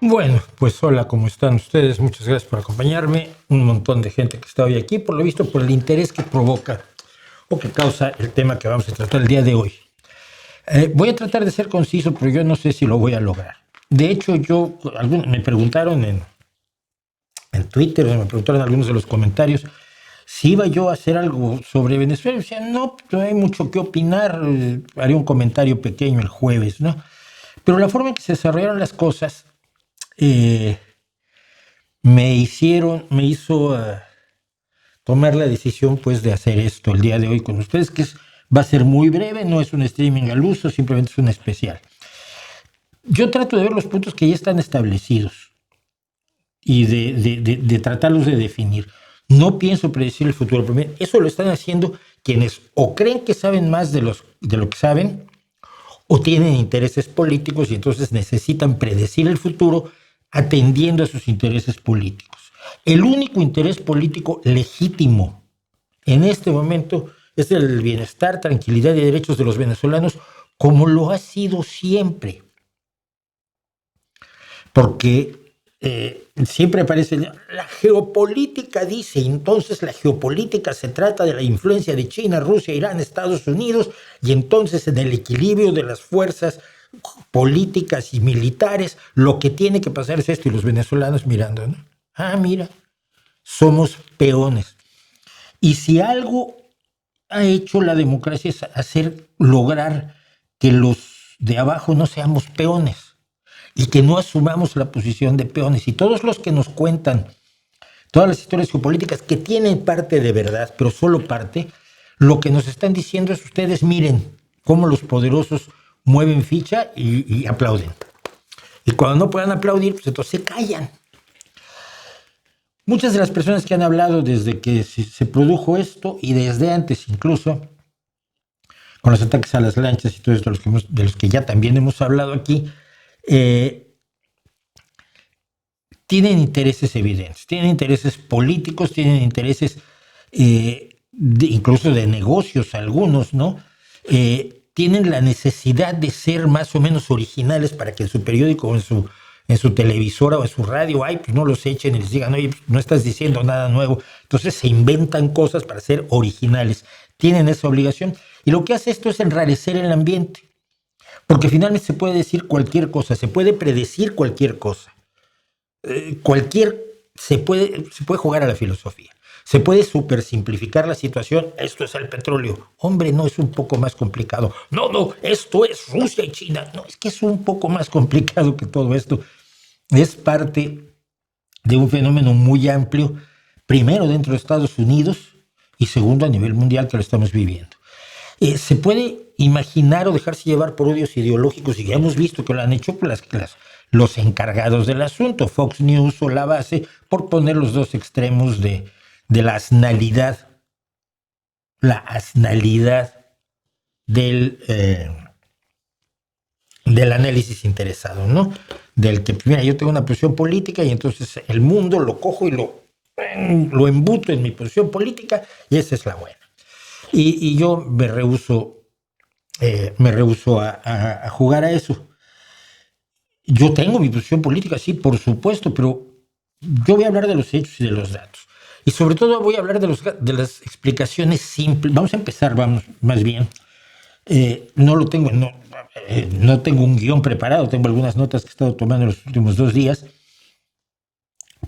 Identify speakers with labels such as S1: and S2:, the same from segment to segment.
S1: Bueno, pues hola, ¿cómo están ustedes? Muchas gracias por acompañarme. Un montón de gente que está hoy aquí, por lo visto, por el interés que provoca o que causa el tema que vamos a tratar el día de hoy. Voy a tratar de ser conciso, pero yo no sé si lo voy a lograr. De hecho, me preguntaron en Twitter, me preguntaron en algunos de los comentarios si iba yo a hacer algo sobre Venezuela. Y decía, no, no hay mucho que opinar, haré un comentario pequeño el jueves, ¿no? Pero la forma en que se desarrollaron las cosas eh, me hizo tomar la decisión pues de hacer esto el día de hoy con ustedes, va a ser muy breve, no es un streaming al uso, simplemente es un especial. Yo trato de ver los puntos que ya están establecidos y de tratarlos de definir. No pienso predecir el futuro, pero eso lo están haciendo quienes o creen que saben más de lo que saben o tienen intereses políticos y entonces necesitan predecir el futuro atendiendo a sus intereses políticos. El único interés político legítimo en este momento es el bienestar, tranquilidad y derechos de los venezolanos, como lo ha sido siempre. Porque siempre aparece la geopolítica, dice, entonces la geopolítica se trata de la influencia de China, Rusia, Irán, Estados Unidos, y entonces en el equilibrio de las fuerzas políticas y militares, lo que tiene que pasar es esto, y los venezolanos mirando, ¿no? Ah, mira, somos peones. Y si algo ha hecho la democracia es lograr que los de abajo no seamos peones y que no asumamos la posición de peones. Y todos los que nos cuentan todas las historias geopolíticas que tienen parte de verdad, pero solo parte, lo que nos están diciendo es ustedes miren cómo los poderosos mueven ficha y aplauden. Y cuando no puedan aplaudir, pues entonces se callan. Muchas de las personas que han hablado desde que se produjo esto y desde antes incluso, con los ataques a las lanchas y todo esto de los que ya también hemos hablado aquí, tienen intereses evidentes, tienen intereses políticos, tienen intereses incluso de negocios algunos, ¿no? Tienen la necesidad de ser más o menos originales para que en su periódico o en su televisora o en su radio, pues no los echen y les digan, oye, no estás diciendo nada nuevo. Entonces se inventan cosas para ser originales. Tienen esa obligación. Y lo que hace esto es enrarecer el ambiente. Porque finalmente se puede decir cualquier cosa, se puede predecir cualquier cosa. Se puede jugar a la filosofía. Se puede supersimplificar la situación. Esto es el petróleo. Hombre, no es un poco más complicado. No, esto es Rusia y China. No, es que es un poco más complicado que todo esto. Es parte de un fenómeno muy amplio, primero dentro de Estados Unidos y segundo a nivel mundial que lo estamos viviendo. Se puede imaginar o dejarse llevar por odios ideológicos y ya hemos visto que lo han hecho por los encargados del asunto, Fox News o La Base, por poner los dos extremos de la asnalidad del análisis interesado, ¿no? Del que, mira, yo tengo una posición política y entonces el mundo lo cojo y lo embuto en mi posición política y esa es la buena. Y yo me rehúso a jugar a eso. Yo tengo mi posición política, sí, por supuesto, pero yo voy a hablar de los hechos y de los datos. Y sobre todo voy a hablar de las explicaciones simples. Vamos a empezar, más bien. No tengo un guión preparado, tengo algunas notas que he estado tomando los últimos 2 días,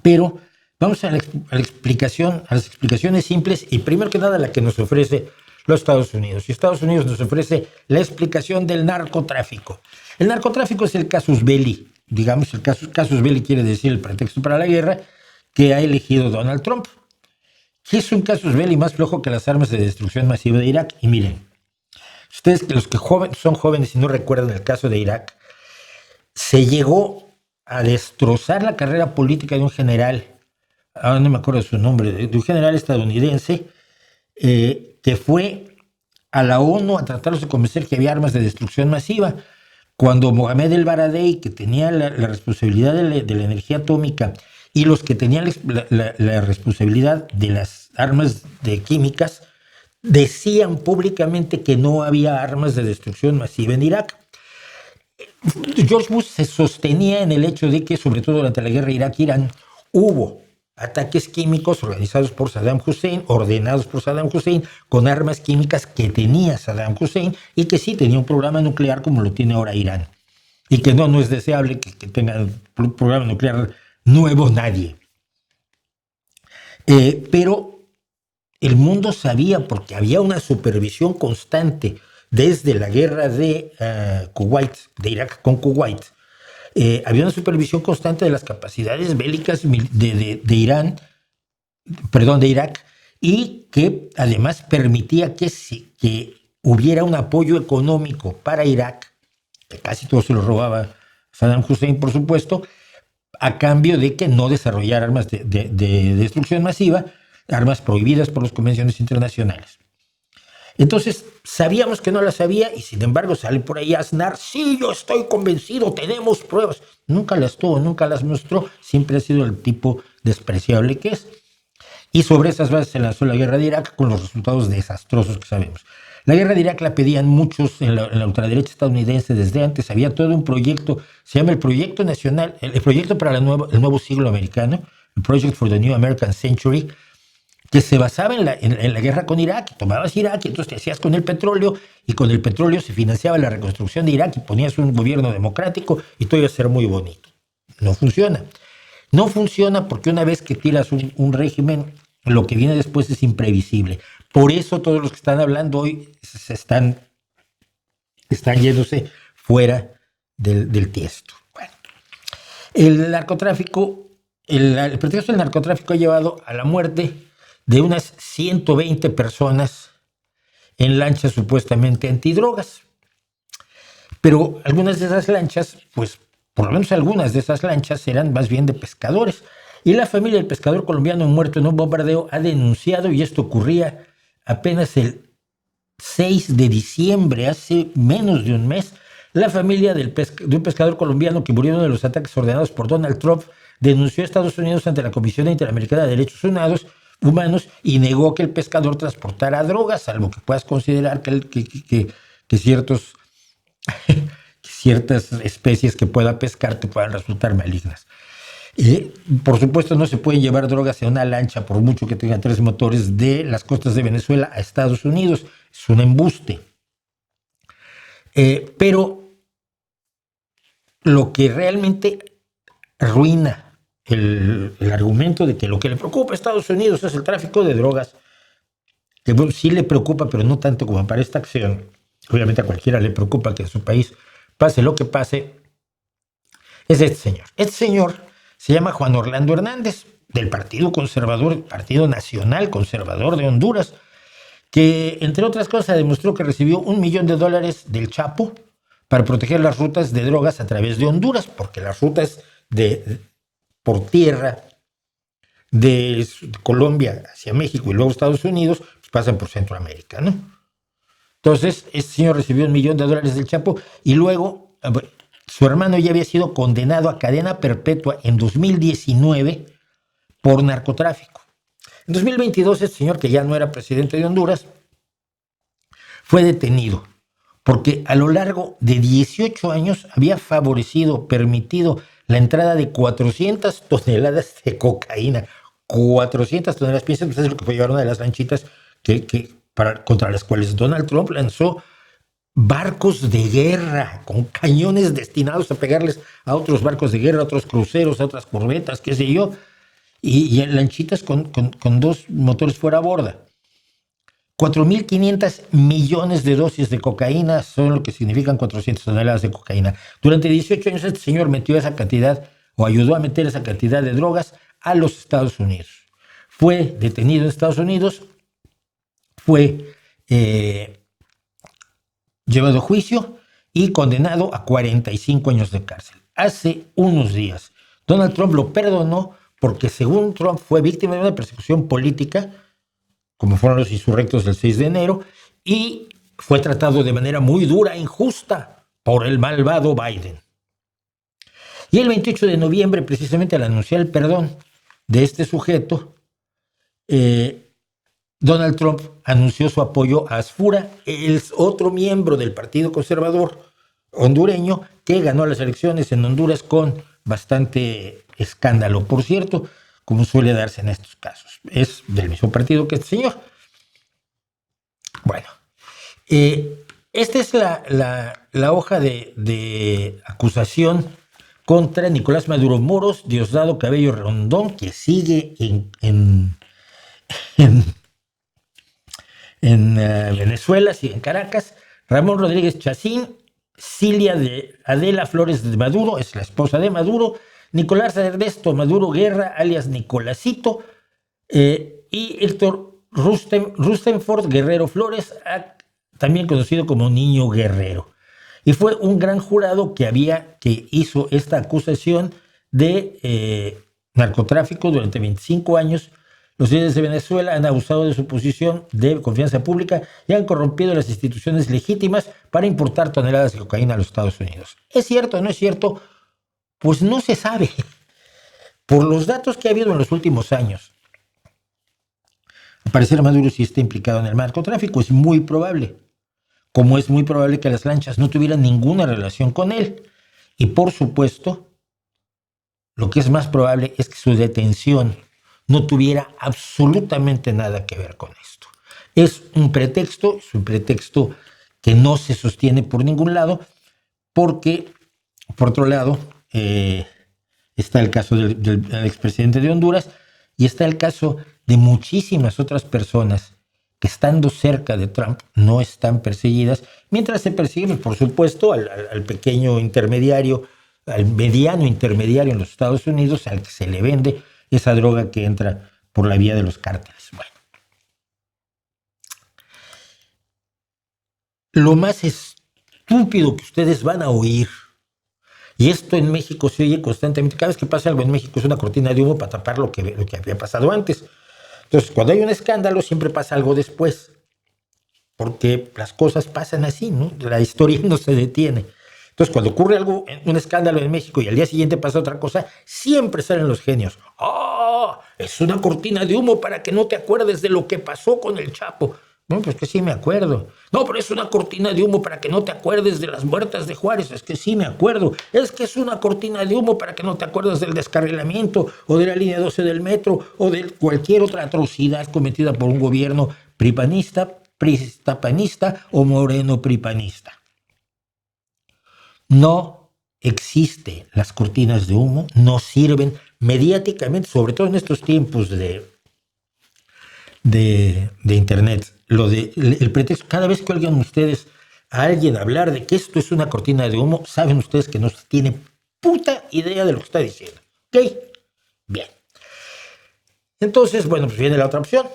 S1: pero vamos a las explicaciones simples y primero que nada la que nos ofrece los Estados Unidos. Y Estados Unidos nos ofrece la explicación del narcotráfico. El narcotráfico es el casus belli, digamos, el casus belli quiere decir el pretexto para la guerra que ha elegido Donald Trump. ¿Qué es un casus belli más flojo que las armas de destrucción masiva de Irak? Y miren, ustedes, los que son jóvenes y no recuerdan el caso de Irak, se llegó a destrozar la carrera política de un general, ahora no me acuerdo su nombre, de un general estadounidense, que fue a la ONU a tratarlos de convencer que había armas de destrucción masiva, cuando Mohamed El Baradei, que tenía la responsabilidad de la energía atómica, y los que tenían la responsabilidad de las armas químicas, decían públicamente que no había armas de destrucción masiva en Irak. George Bush se sostenía en el hecho de que, sobre todo durante la guerra Irak-Irán, hubo ataques químicos organizados por Saddam Hussein, ordenados por Saddam Hussein, con armas químicas que tenía Saddam Hussein y que sí tenía un programa nuclear como lo tiene ahora Irán. Y que no es deseable que tenga un programa nuclear nuevo nadie. Pero el mundo sabía, porque había una supervisión constante desde la guerra de Kuwait, de Irak con Kuwait, había una supervisión constante de las capacidades bélicas de Irán, perdón, de Irak, y que además permitía que hubiera un apoyo económico para Irak, que casi todo se lo robaba Saddam Hussein, por supuesto, a cambio de que no desarrollara armas de destrucción masiva, armas prohibidas por las convenciones internacionales. Entonces, sabíamos que no las había y sin embargo sale por ahí Aznar, sí, yo estoy convencido, tenemos pruebas. Nunca las tuvo, nunca las mostró, siempre ha sido el tipo despreciable que es. Y sobre esas bases se lanzó la guerra de Irak con los resultados desastrosos que sabemos. La guerra de Irak la pedían muchos en la ultraderecha estadounidense desde antes. Había todo un proyecto, se llama el Proyecto Nacional, el Proyecto para el nuevo Siglo Americano, el Project for the New American Century, que se basaba en la guerra con Irak. Tomabas Irak y entonces te hacías con el petróleo, y con el petróleo se financiaba la reconstrucción de Irak y ponías un gobierno democrático y todo iba a ser muy bonito. No funciona. No funciona porque una vez que tiras un régimen, lo que viene después es imprevisible. Por eso todos los que están hablando hoy están yéndose fuera del tiesto. Bueno, el narcotráfico, el pretexto del narcotráfico ha llevado a la muerte de unas 120 personas en lanchas supuestamente antidrogas. Pero algunas de esas lanchas, pues por lo menos algunas de esas lanchas eran más bien de pescadores. Y la familia del pescador colombiano muerto en un bombardeo ha denunciado, y esto ocurría apenas el 6 de diciembre, hace menos de un mes, la familia de un pescador colombiano que murió en uno de los ataques ordenados por Donald Trump denunció a Estados Unidos ante la Comisión Interamericana de Derechos Humanos y negó que el pescador transportara drogas, salvo que puedas considerar que ciertas especies que pueda pescar te puedan resultar malignas. Por supuesto, no se pueden llevar drogas en una lancha, por mucho que tenga 3 motores, de las costas de Venezuela a Estados Unidos. Es un embuste. Pero lo que realmente arruina el argumento de que lo que le preocupa a Estados Unidos es el tráfico de drogas, que bueno, sí le preocupa, pero no tanto como para esta acción. Obviamente a cualquiera le preocupa que en su país pase lo que pase. Es este señor. Este señor se llama Juan Orlando Hernández, del Partido Conservador, Partido Nacional Conservador de Honduras, que entre otras cosas demostró que recibió $1 millón del Chapo para proteger las rutas de drogas a través de Honduras, porque las rutas por tierra de Colombia hacia México y luego Estados Unidos pues pasan por Centroamérica, ¿no? Entonces, este señor recibió $1 millón del Chapo y luego su hermano ya había sido condenado a cadena perpetua en 2019 por narcotráfico. En 2022, este señor, que ya no era presidente de Honduras, fue detenido porque a lo largo de 18 años había permitido la entrada de 400 toneladas de cocaína. 400 toneladas. Piensen ustedes lo que fue llevar una de las lanchitas contra las cuales Donald Trump lanzó barcos de guerra con cañones destinados a pegarles a otros barcos de guerra, a otros cruceros, a otras corbetas, qué sé yo, y lanchitas con 2 motores fuera a borda. 4.500 millones de dosis de cocaína son lo que significan 400 toneladas de cocaína. Durante 18 años este señor metió esa cantidad, o ayudó a meter esa cantidad de drogas a los Estados Unidos. Fue detenido en Estados Unidos, fue llevado a juicio y condenado a 45 años de cárcel. Hace unos días, Donald Trump lo perdonó porque, según Trump, fue víctima de una persecución política, como fueron los insurrectos del 6 de enero, y fue tratado de manera muy dura e injusta por el malvado Biden. Y el 28 de noviembre, precisamente al anunciar el perdón de este sujeto, Donald Trump anunció su apoyo a Asfura, el otro miembro del Partido Conservador hondureño que ganó las elecciones en Honduras con bastante escándalo. Por cierto, como suele darse en estos casos, es del mismo partido que este señor. Bueno, esta es la hoja de acusación contra Nicolás Maduro Moros, Diosdado Cabello Rondón, que sigue en, Venezuela, sigue en Caracas, Ramón Rodríguez Chacín, Cilia de Adela Flores de Maduro, es la esposa de Maduro, Nicolás Ernesto Maduro Guerra, alias Nicolásito, y Héctor Rustenford Guerrero Flores, también conocido como Niño Guerrero. Y fue un gran jurado que hizo esta acusación de narcotráfico durante 25 años. Los líderes de Venezuela han abusado de su posición de confianza pública y han corrompido las instituciones legítimas para importar toneladas de cocaína a los Estados Unidos. ¿Es cierto o no es cierto? Pues no se sabe. Por los datos que ha habido en los últimos años, al parecer Maduro sí está implicado en el narcotráfico, es muy probable. Como es muy probable que las lanchas no tuvieran ninguna relación con él. Y por supuesto, lo que es más probable es que su detención no tuviera absolutamente nada que ver con esto. Es un pretexto que no se sostiene por ningún lado, porque, por otro lado, está el caso del expresidente de Honduras y está el caso de muchísimas otras personas que estando cerca de Trump no están perseguidas, mientras se persigue, por supuesto, al pequeño intermediario, al mediano intermediario en los Estados Unidos, al que se le vende esa droga que entra por la vía de los cárteles. Bueno, lo más estúpido que ustedes van a oír, y esto en México se oye constantemente, cada vez que pasa algo en México es una cortina de humo para tapar lo que había pasado antes. Entonces, cuando hay un escándalo, siempre pasa algo después, porque las cosas pasan así, ¿no? La historia no se detiene. Entonces, cuando ocurre algo, un escándalo en México y al día siguiente pasa otra cosa, siempre salen los genios. ¡Ah! Es una cortina de humo para que no te acuerdes de lo que pasó con el Chapo. No, pues que sí me acuerdo. No, pero es una cortina de humo para que no te acuerdes de las muertas de Juárez. Es que sí me acuerdo. Es que es una cortina de humo para que no te acuerdes del descarrilamiento o de la línea 12 del metro o de cualquier otra atrocidad cometida por un gobierno pripanista, pristapanista o moreno pripanista. No existe. Las cortinas de humo no sirven mediáticamente, sobre todo en estos tiempos de internet. El pretexto, cada vez que oigan ustedes a alguien hablar de que esto es una cortina de humo, saben ustedes que no tiene puta idea de lo que está diciendo. ¿Ok? Bien. Entonces, bueno, pues viene la otra opción.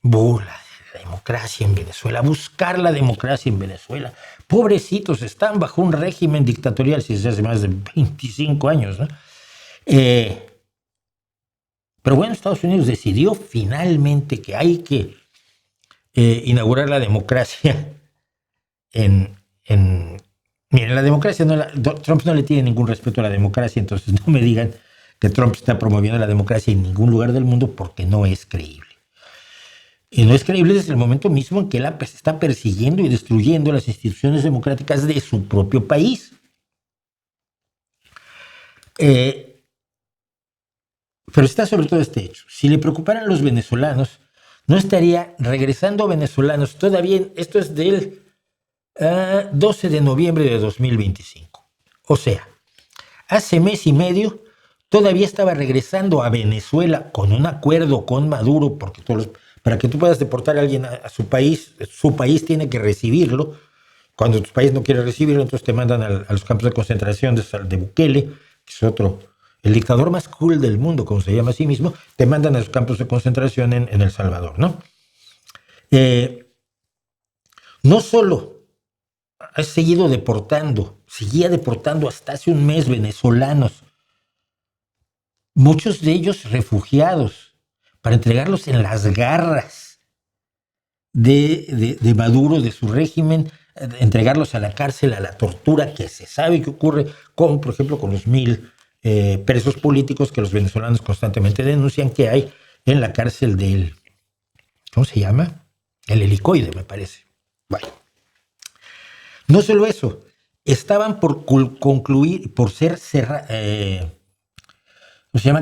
S1: La democracia en Venezuela, buscar la democracia en Venezuela. Pobrecitos, están bajo un régimen dictatorial desde hace más de 25 años, ¿no? Pero bueno, Estados Unidos decidió finalmente que hay que inaugurar la democracia miren, la democracia, Trump no le tiene ningún respeto a la democracia, entonces no me digan que Trump está promoviendo la democracia en ningún lugar del mundo porque no es creíble. Y no es creíble desde el momento mismo en que él está persiguiendo y destruyendo las instituciones democráticas de su propio país. Pero está sobre todo este hecho. Si le preocuparan los venezolanos, no estaría regresando venezolanos todavía. Esto es del 12 de noviembre de 2025. O sea, hace mes y medio todavía estaba regresando a Venezuela con un acuerdo con Maduro, porque para que tú puedas deportar a alguien a su país tiene que recibirlo. Cuando tu país no quiere recibirlo, entonces te mandan a los campos de concentración de Bukele, que es el dictador más cruel del mundo, como se llama a sí mismo, te mandan a los campos de concentración en El Salvador, ¿no? No solo seguía deportando hasta hace un mes venezolanos, muchos de ellos refugiados, para entregarlos en las garras de Maduro, de su régimen, entregarlos a la cárcel, a la tortura que se sabe que ocurre, como por ejemplo con los 1,000 presos políticos que los venezolanos constantemente denuncian que hay en la cárcel del, ¿cómo se llama? El Helicoide, me parece. Bueno, no solo eso, estaban por concluir, por ser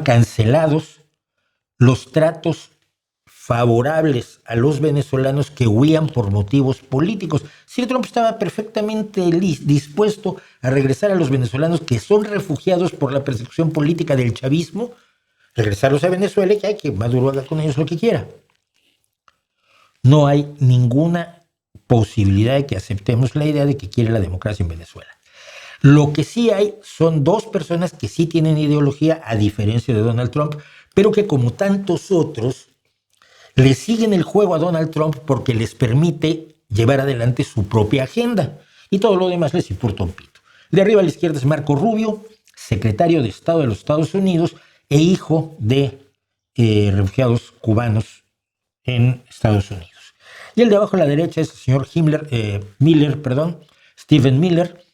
S1: cancelados los tratos favorables a los venezolanos que huían por motivos políticos. Sí, Trump estaba perfectamente dispuesto a regresar a los venezolanos que son refugiados por la persecución política del chavismo, regresarlos a Venezuela y que Maduro haga con ellos lo que quiera. No hay ninguna posibilidad de que aceptemos la idea de que quiere la democracia en Venezuela. Lo que sí hay son dos personas que sí tienen ideología, a diferencia de Donald Trump, pero que como tantos otros le siguen el juego a Donald Trump porque les permite llevar adelante su propia agenda y todo lo demás les importa un pito. De arriba a la izquierda es Marco Rubio, secretario de Estado de los Estados Unidos e hijo de refugiados cubanos en Estados Unidos. Y el de abajo a la derecha es el señor Stephen Miller,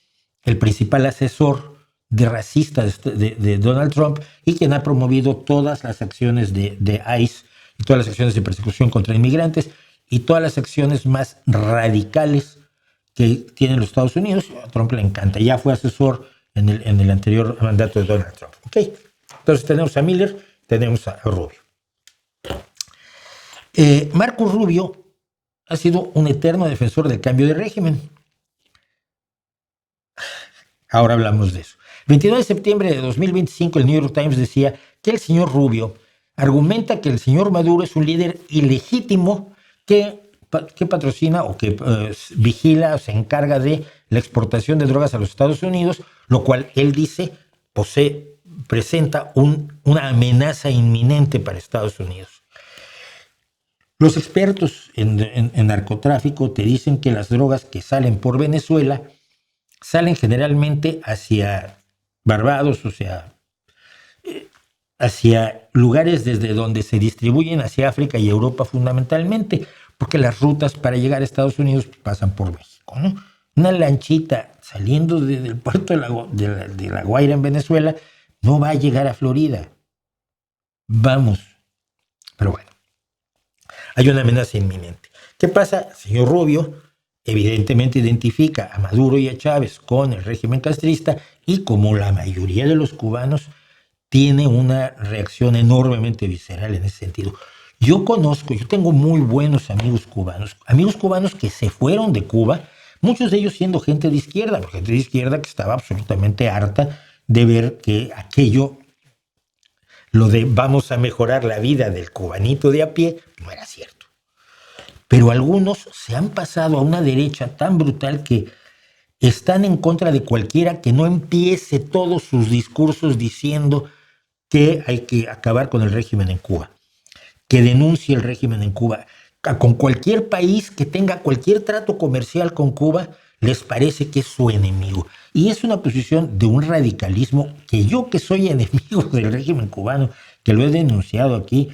S1: el principal asesor racista de Donald Trump y quien ha promovido todas las acciones de ICE y todas las acciones de persecución contra inmigrantes y todas las acciones más radicales que tienen los Estados Unidos. A Trump le encanta. Ya fue asesor en el anterior mandato de Donald Trump. ¿Okay? Entonces tenemos a Miller, tenemos a Rubio. Marco Rubio ha sido un eterno defensor del cambio de régimen. Ahora hablamos de eso. El 29 de septiembre de 2025 el New York Times decía que el señor Rubio argumenta que el señor Maduro es un líder ilegítimo que patrocina o que vigila o se encarga de la exportación de drogas a los Estados Unidos, lo cual él dice presenta una amenaza inminente para Estados Unidos. Los expertos en narcotráfico te dicen que las drogas que salen por Venezuela salen generalmente hacia Barbados, o sea, hacia lugares desde donde se distribuyen hacia África y Europa fundamentalmente, porque las rutas para llegar a Estados Unidos pasan por México, ¿no? Una lanchita saliendo del puerto de La Guaira en Venezuela no va a llegar a Florida. Vamos. Pero bueno, hay una amenaza inminente. ¿Qué pasa? Señor Rubio evidentemente identifica a Maduro y a Chávez con el régimen castrista y, como la mayoría de los cubanos, tiene una reacción enormemente visceral en ese sentido. Yo tengo muy buenos amigos cubanos que se fueron de Cuba, muchos de ellos siendo gente de izquierda que estaba absolutamente harta de ver que aquello, lo de vamos a mejorar la vida del cubanito de a pie, no era cierto. Pero algunos se han pasado a una derecha tan brutal que están en contra de cualquiera que no empiece todos sus discursos diciendo que hay que acabar con el régimen en Cuba, que denuncie el régimen en Cuba. Con cualquier país que tenga cualquier trato comercial con Cuba, les parece que es su enemigo. Y es una posición de un radicalismo que yo, que soy enemigo del régimen cubano, que lo he denunciado aquí,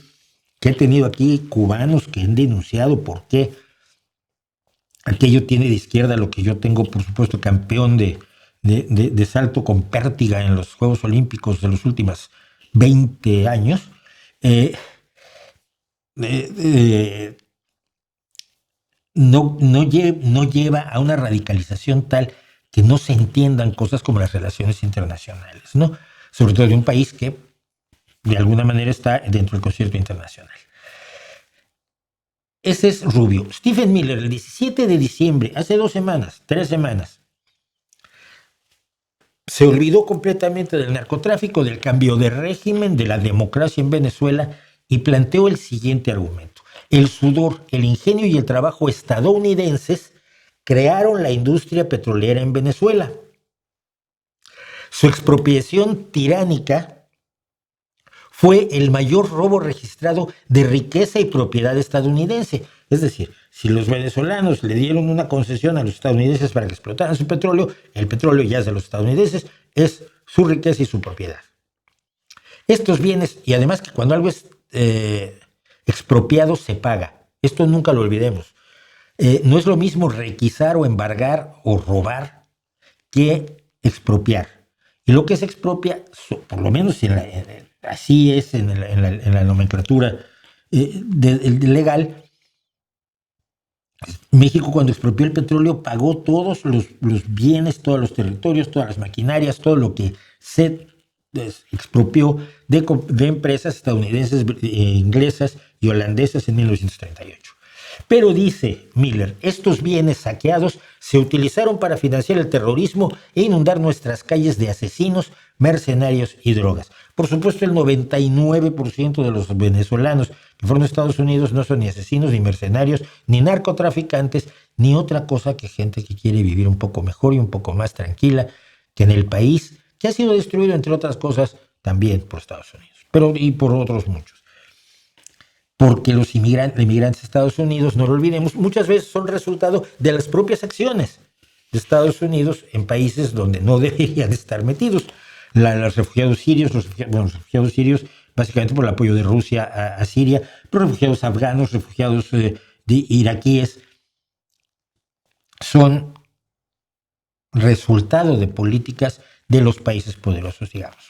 S1: que he tenido aquí cubanos que han denunciado por qué aquello tiene de izquierda lo que yo tengo, por supuesto, campeón de salto con pértiga en los Juegos Olímpicos de los últimos 20 años, no lleva a una radicalización tal que no se entiendan cosas como las relaciones internacionales, ¿no? Sobre todo de un país que de alguna manera está dentro del concierto internacional. Ese es Rubio. Stephen Miller, el 17 de diciembre, hace 3 semanas, se olvidó completamente del narcotráfico, del cambio de régimen, de la democracia en Venezuela y planteó el siguiente argumento. El sudor, el ingenio y el trabajo estadounidenses crearon la industria petrolera en Venezuela. Su expropiación tiránica fue el mayor robo registrado de riqueza y propiedad estadounidense. Es decir, si los venezolanos le dieron una concesión a los estadounidenses para que explotaran su petróleo, el petróleo ya es de los estadounidenses, es su riqueza y su propiedad. Estos bienes, y además que cuando algo es expropiado se paga. Esto nunca lo olvidemos. No es lo mismo requisar o embargar o robar que expropiar. Y lo que se expropia, por lo menos así es en la nomenclatura legal, México, cuando expropió el petróleo, pagó todos los bienes, todos los territorios, todas las maquinarias, todo lo que se expropió de empresas estadounidenses, inglesas y holandesas en 1938. Pero dice Miller, estos bienes saqueados se utilizaron para financiar el terrorismo e inundar nuestras calles de asesinos, mercenarios y drogas. Por supuesto, el 99% de los venezolanos que fueron a Estados Unidos no son ni asesinos, ni mercenarios, ni narcotraficantes, ni otra cosa que gente que quiere vivir un poco mejor y un poco más tranquila que en el país que ha sido destruido, entre otras cosas, también por Estados Unidos, pero y por otros muchos. Porque los inmigrantes a Estados Unidos, no lo olvidemos, muchas veces son resultado de las propias acciones de Estados Unidos en países donde no deberían estar metidos. Los refugiados sirios, los refugiados sirios básicamente por el apoyo de Rusia a Siria, los refugiados afganos, refugiados iraquíes, son resultado de políticas de los países poderosos, digamos.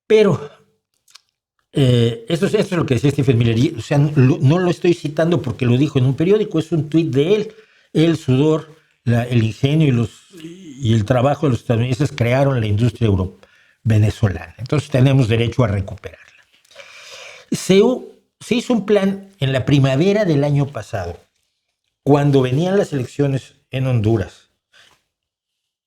S1: Pero esto es lo que decía Stephen Miller. O sea, no lo estoy citando porque lo dijo en un periódico, es un tuit de él. El sudor, el ingenio y el trabajo de los estadounidenses crearon la industria venezolana. Entonces tenemos derecho a recuperarla. Se hizo un plan en la primavera del año pasado, cuando venían las elecciones en Honduras,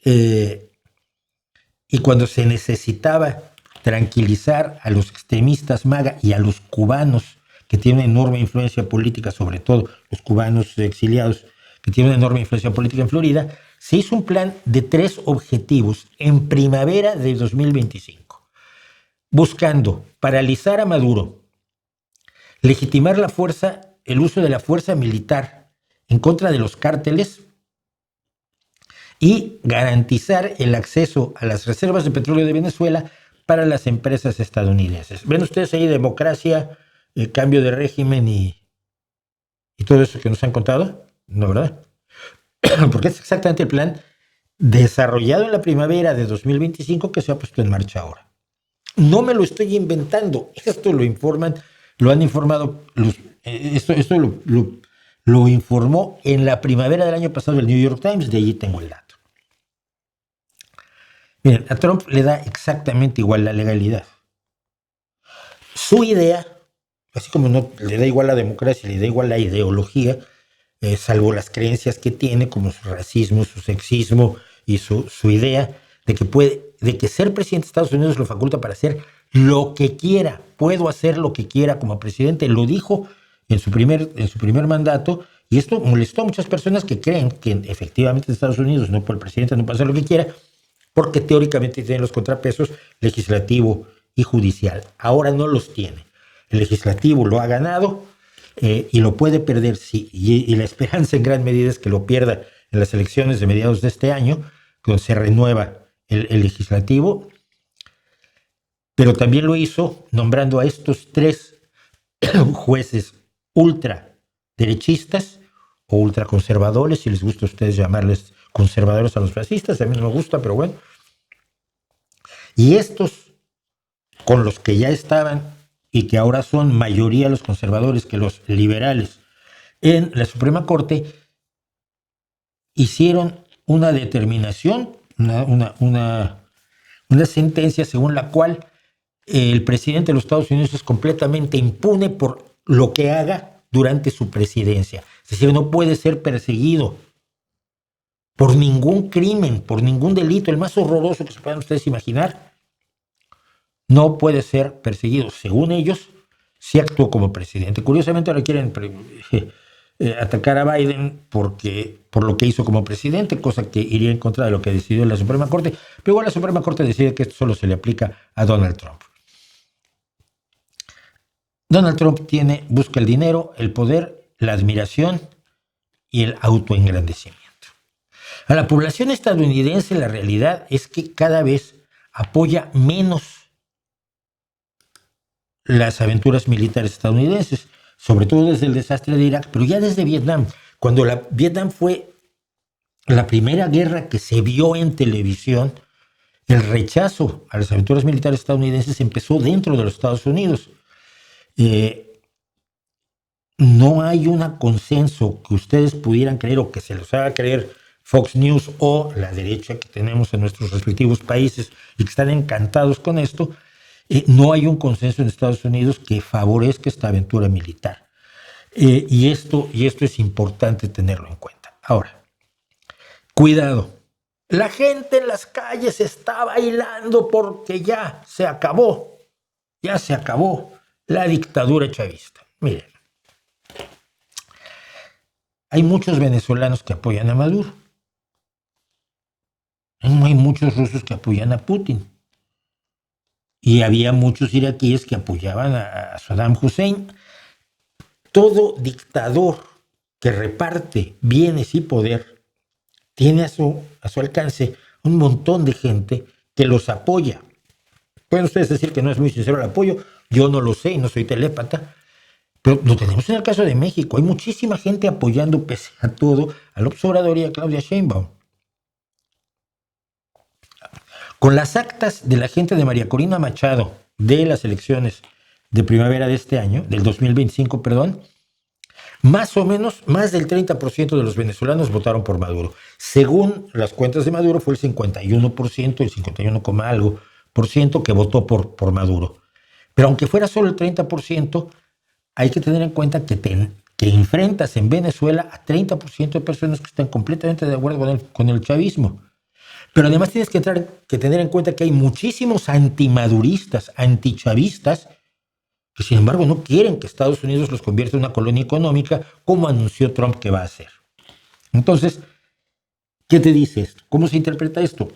S1: y cuando se necesitaba tranquilizar a los extremistas MAGA y a los cubanos que tienen enorme influencia política, sobre todo los cubanos exiliados que tienen enorme influencia política en Florida, se hizo un plan de 3 objetivos en primavera de 2025, buscando paralizar a Maduro, legitimar el uso de la fuerza militar en contra de los cárteles y garantizar el acceso a las reservas de petróleo de Venezuela para las empresas estadounidenses. ¿Ven ustedes ahí democracia, el cambio de régimen y todo eso que nos han contado? No, ¿verdad? Porque es exactamente el plan desarrollado en la primavera de 2025 que se ha puesto en marcha ahora. No me lo estoy inventando, esto lo han informado, esto lo informó en la primavera del año pasado el New York Times, de allí tengo el dato. Miren, a Trump le da exactamente igual la legalidad. Su idea, así como no le da igual la democracia, le da igual la ideología, salvo las creencias que tiene, como su racismo, su sexismo y su idea de que ser presidente de Estados Unidos lo faculta para hacer lo que quiera. Puedo hacer lo que quiera como presidente. Lo dijo en su primer mandato, y esto molestó a muchas personas que creen que efectivamente en Estados Unidos el presidente no puede hacer lo que quiera, porque teóricamente tiene los contrapesos legislativo y judicial. Ahora no los tiene. El legislativo lo ha ganado y lo puede perder, sí. Y la esperanza en gran medida es que lo pierda en las elecciones de mediados de este año, donde se renueva el legislativo. Pero también lo hizo nombrando a estos 3 jueces ultraderechistas o ultraconservadores, si les gusta a ustedes llamarles conservadores a los fascistas, a mí no me gusta, pero bueno. Y estos, con los que ya estaban y que ahora son mayoría los conservadores que los liberales en la Suprema Corte, hicieron una determinación, una sentencia según la cual el presidente de los Estados Unidos es completamente impune por lo que haga durante su presidencia. Es decir, no puede ser perseguido por ningún crimen, por ningún delito, el más horroroso que se puedan ustedes imaginar. No puede ser perseguido. Según ellos, sí actuó como presidente. Curiosamente ahora quieren atacar a Biden por lo que hizo como presidente, cosa que iría en contra de lo que decidió la Suprema Corte. Pero igual la Suprema Corte decide que esto solo se le aplica a Donald Trump. Donald Trump busca el dinero, el poder, la admiración y el autoengrandecimiento. A la población estadounidense la realidad es que cada vez apoya menos las aventuras militares estadounidenses, sobre todo desde el desastre de Irak, pero ya desde Vietnam. Cuando Vietnam fue la primera guerra que se vio en televisión, el rechazo a las aventuras militares estadounidenses empezó dentro de los Estados Unidos. no hay un consenso que ustedes pudieran creer o que se los haga creer Fox News o la derecha que tenemos en nuestros respectivos países y que están encantados con esto. No hay un consenso en Estados Unidos que favorezca esta aventura militar. Y esto es importante tenerlo en cuenta. Ahora, cuidado. La gente en las calles está bailando porque ya se acabó la dictadura chavista. Miren, hay muchos venezolanos que apoyan a Maduro. Hay muchos rusos que apoyan a Putin. Y había muchos iraquíes que apoyaban a Saddam Hussein. Todo dictador que reparte bienes y poder tiene a su alcance un montón de gente que los apoya. Pueden ustedes decir que no es muy sincero el apoyo, yo no lo sé y no soy telépata, pero lo tenemos en el caso de México. Hay muchísima gente apoyando pese a todo a López Obrador y a Claudia Sheinbaum. Con las actas de la gente de María Corina Machado de las elecciones de primavera de este año, del 2025, perdón, más o menos, más del 30% de los venezolanos votaron por Maduro. Según las cuentas de Maduro, fue el 51%, el 51, algo por ciento que votó por Maduro. Pero aunque fuera solo el 30%, hay que tener en cuenta que enfrentas en Venezuela a 30% de personas que están completamente de acuerdo con el chavismo. Pero además tienes que tener en cuenta que hay muchísimos antimaduristas, antichavistas, que sin embargo no quieren que Estados Unidos los convierta en una colonia económica, como anunció Trump que va a hacer. Entonces, ¿qué te dice esto? ¿Cómo se interpreta esto?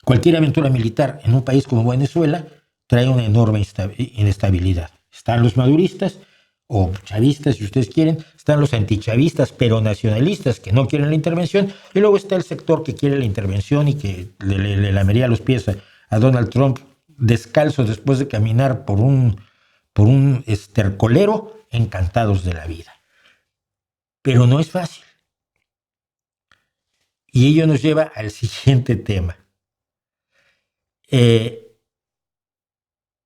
S1: Cualquier aventura militar en un país como Venezuela trae una enorme inestabilidad. Están los maduristas o chavistas, si ustedes quieren, están los antichavistas pero nacionalistas que no quieren la intervención, y luego está el sector que quiere la intervención y que le lamería los pies a Donald Trump descalzo después de caminar por un estercolero, encantados de la vida. Pero no es fácil. Y ello nos lleva al siguiente tema.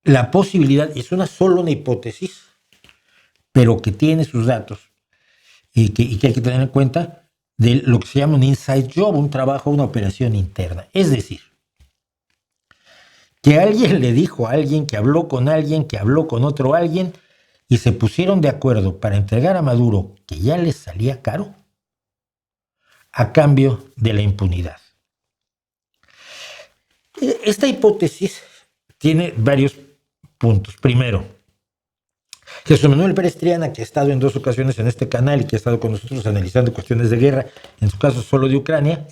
S1: La posibilidad, es solo una hipótesis, pero que tiene sus datos y que hay que tener en cuenta, de lo que se llama un inside job, un trabajo, una operación interna. Es decir, que alguien le dijo a alguien, que habló con alguien, que habló con otro alguien, y se pusieron de acuerdo para entregar a Maduro, que ya les salía caro, a cambio de la impunidad. Esta hipótesis tiene varios puntos. Primero, Jesús Manuel Pérez Triana, que ha estado en 2 ocasiones en este canal y que ha estado con nosotros analizando cuestiones de guerra, en su caso solo de Ucrania,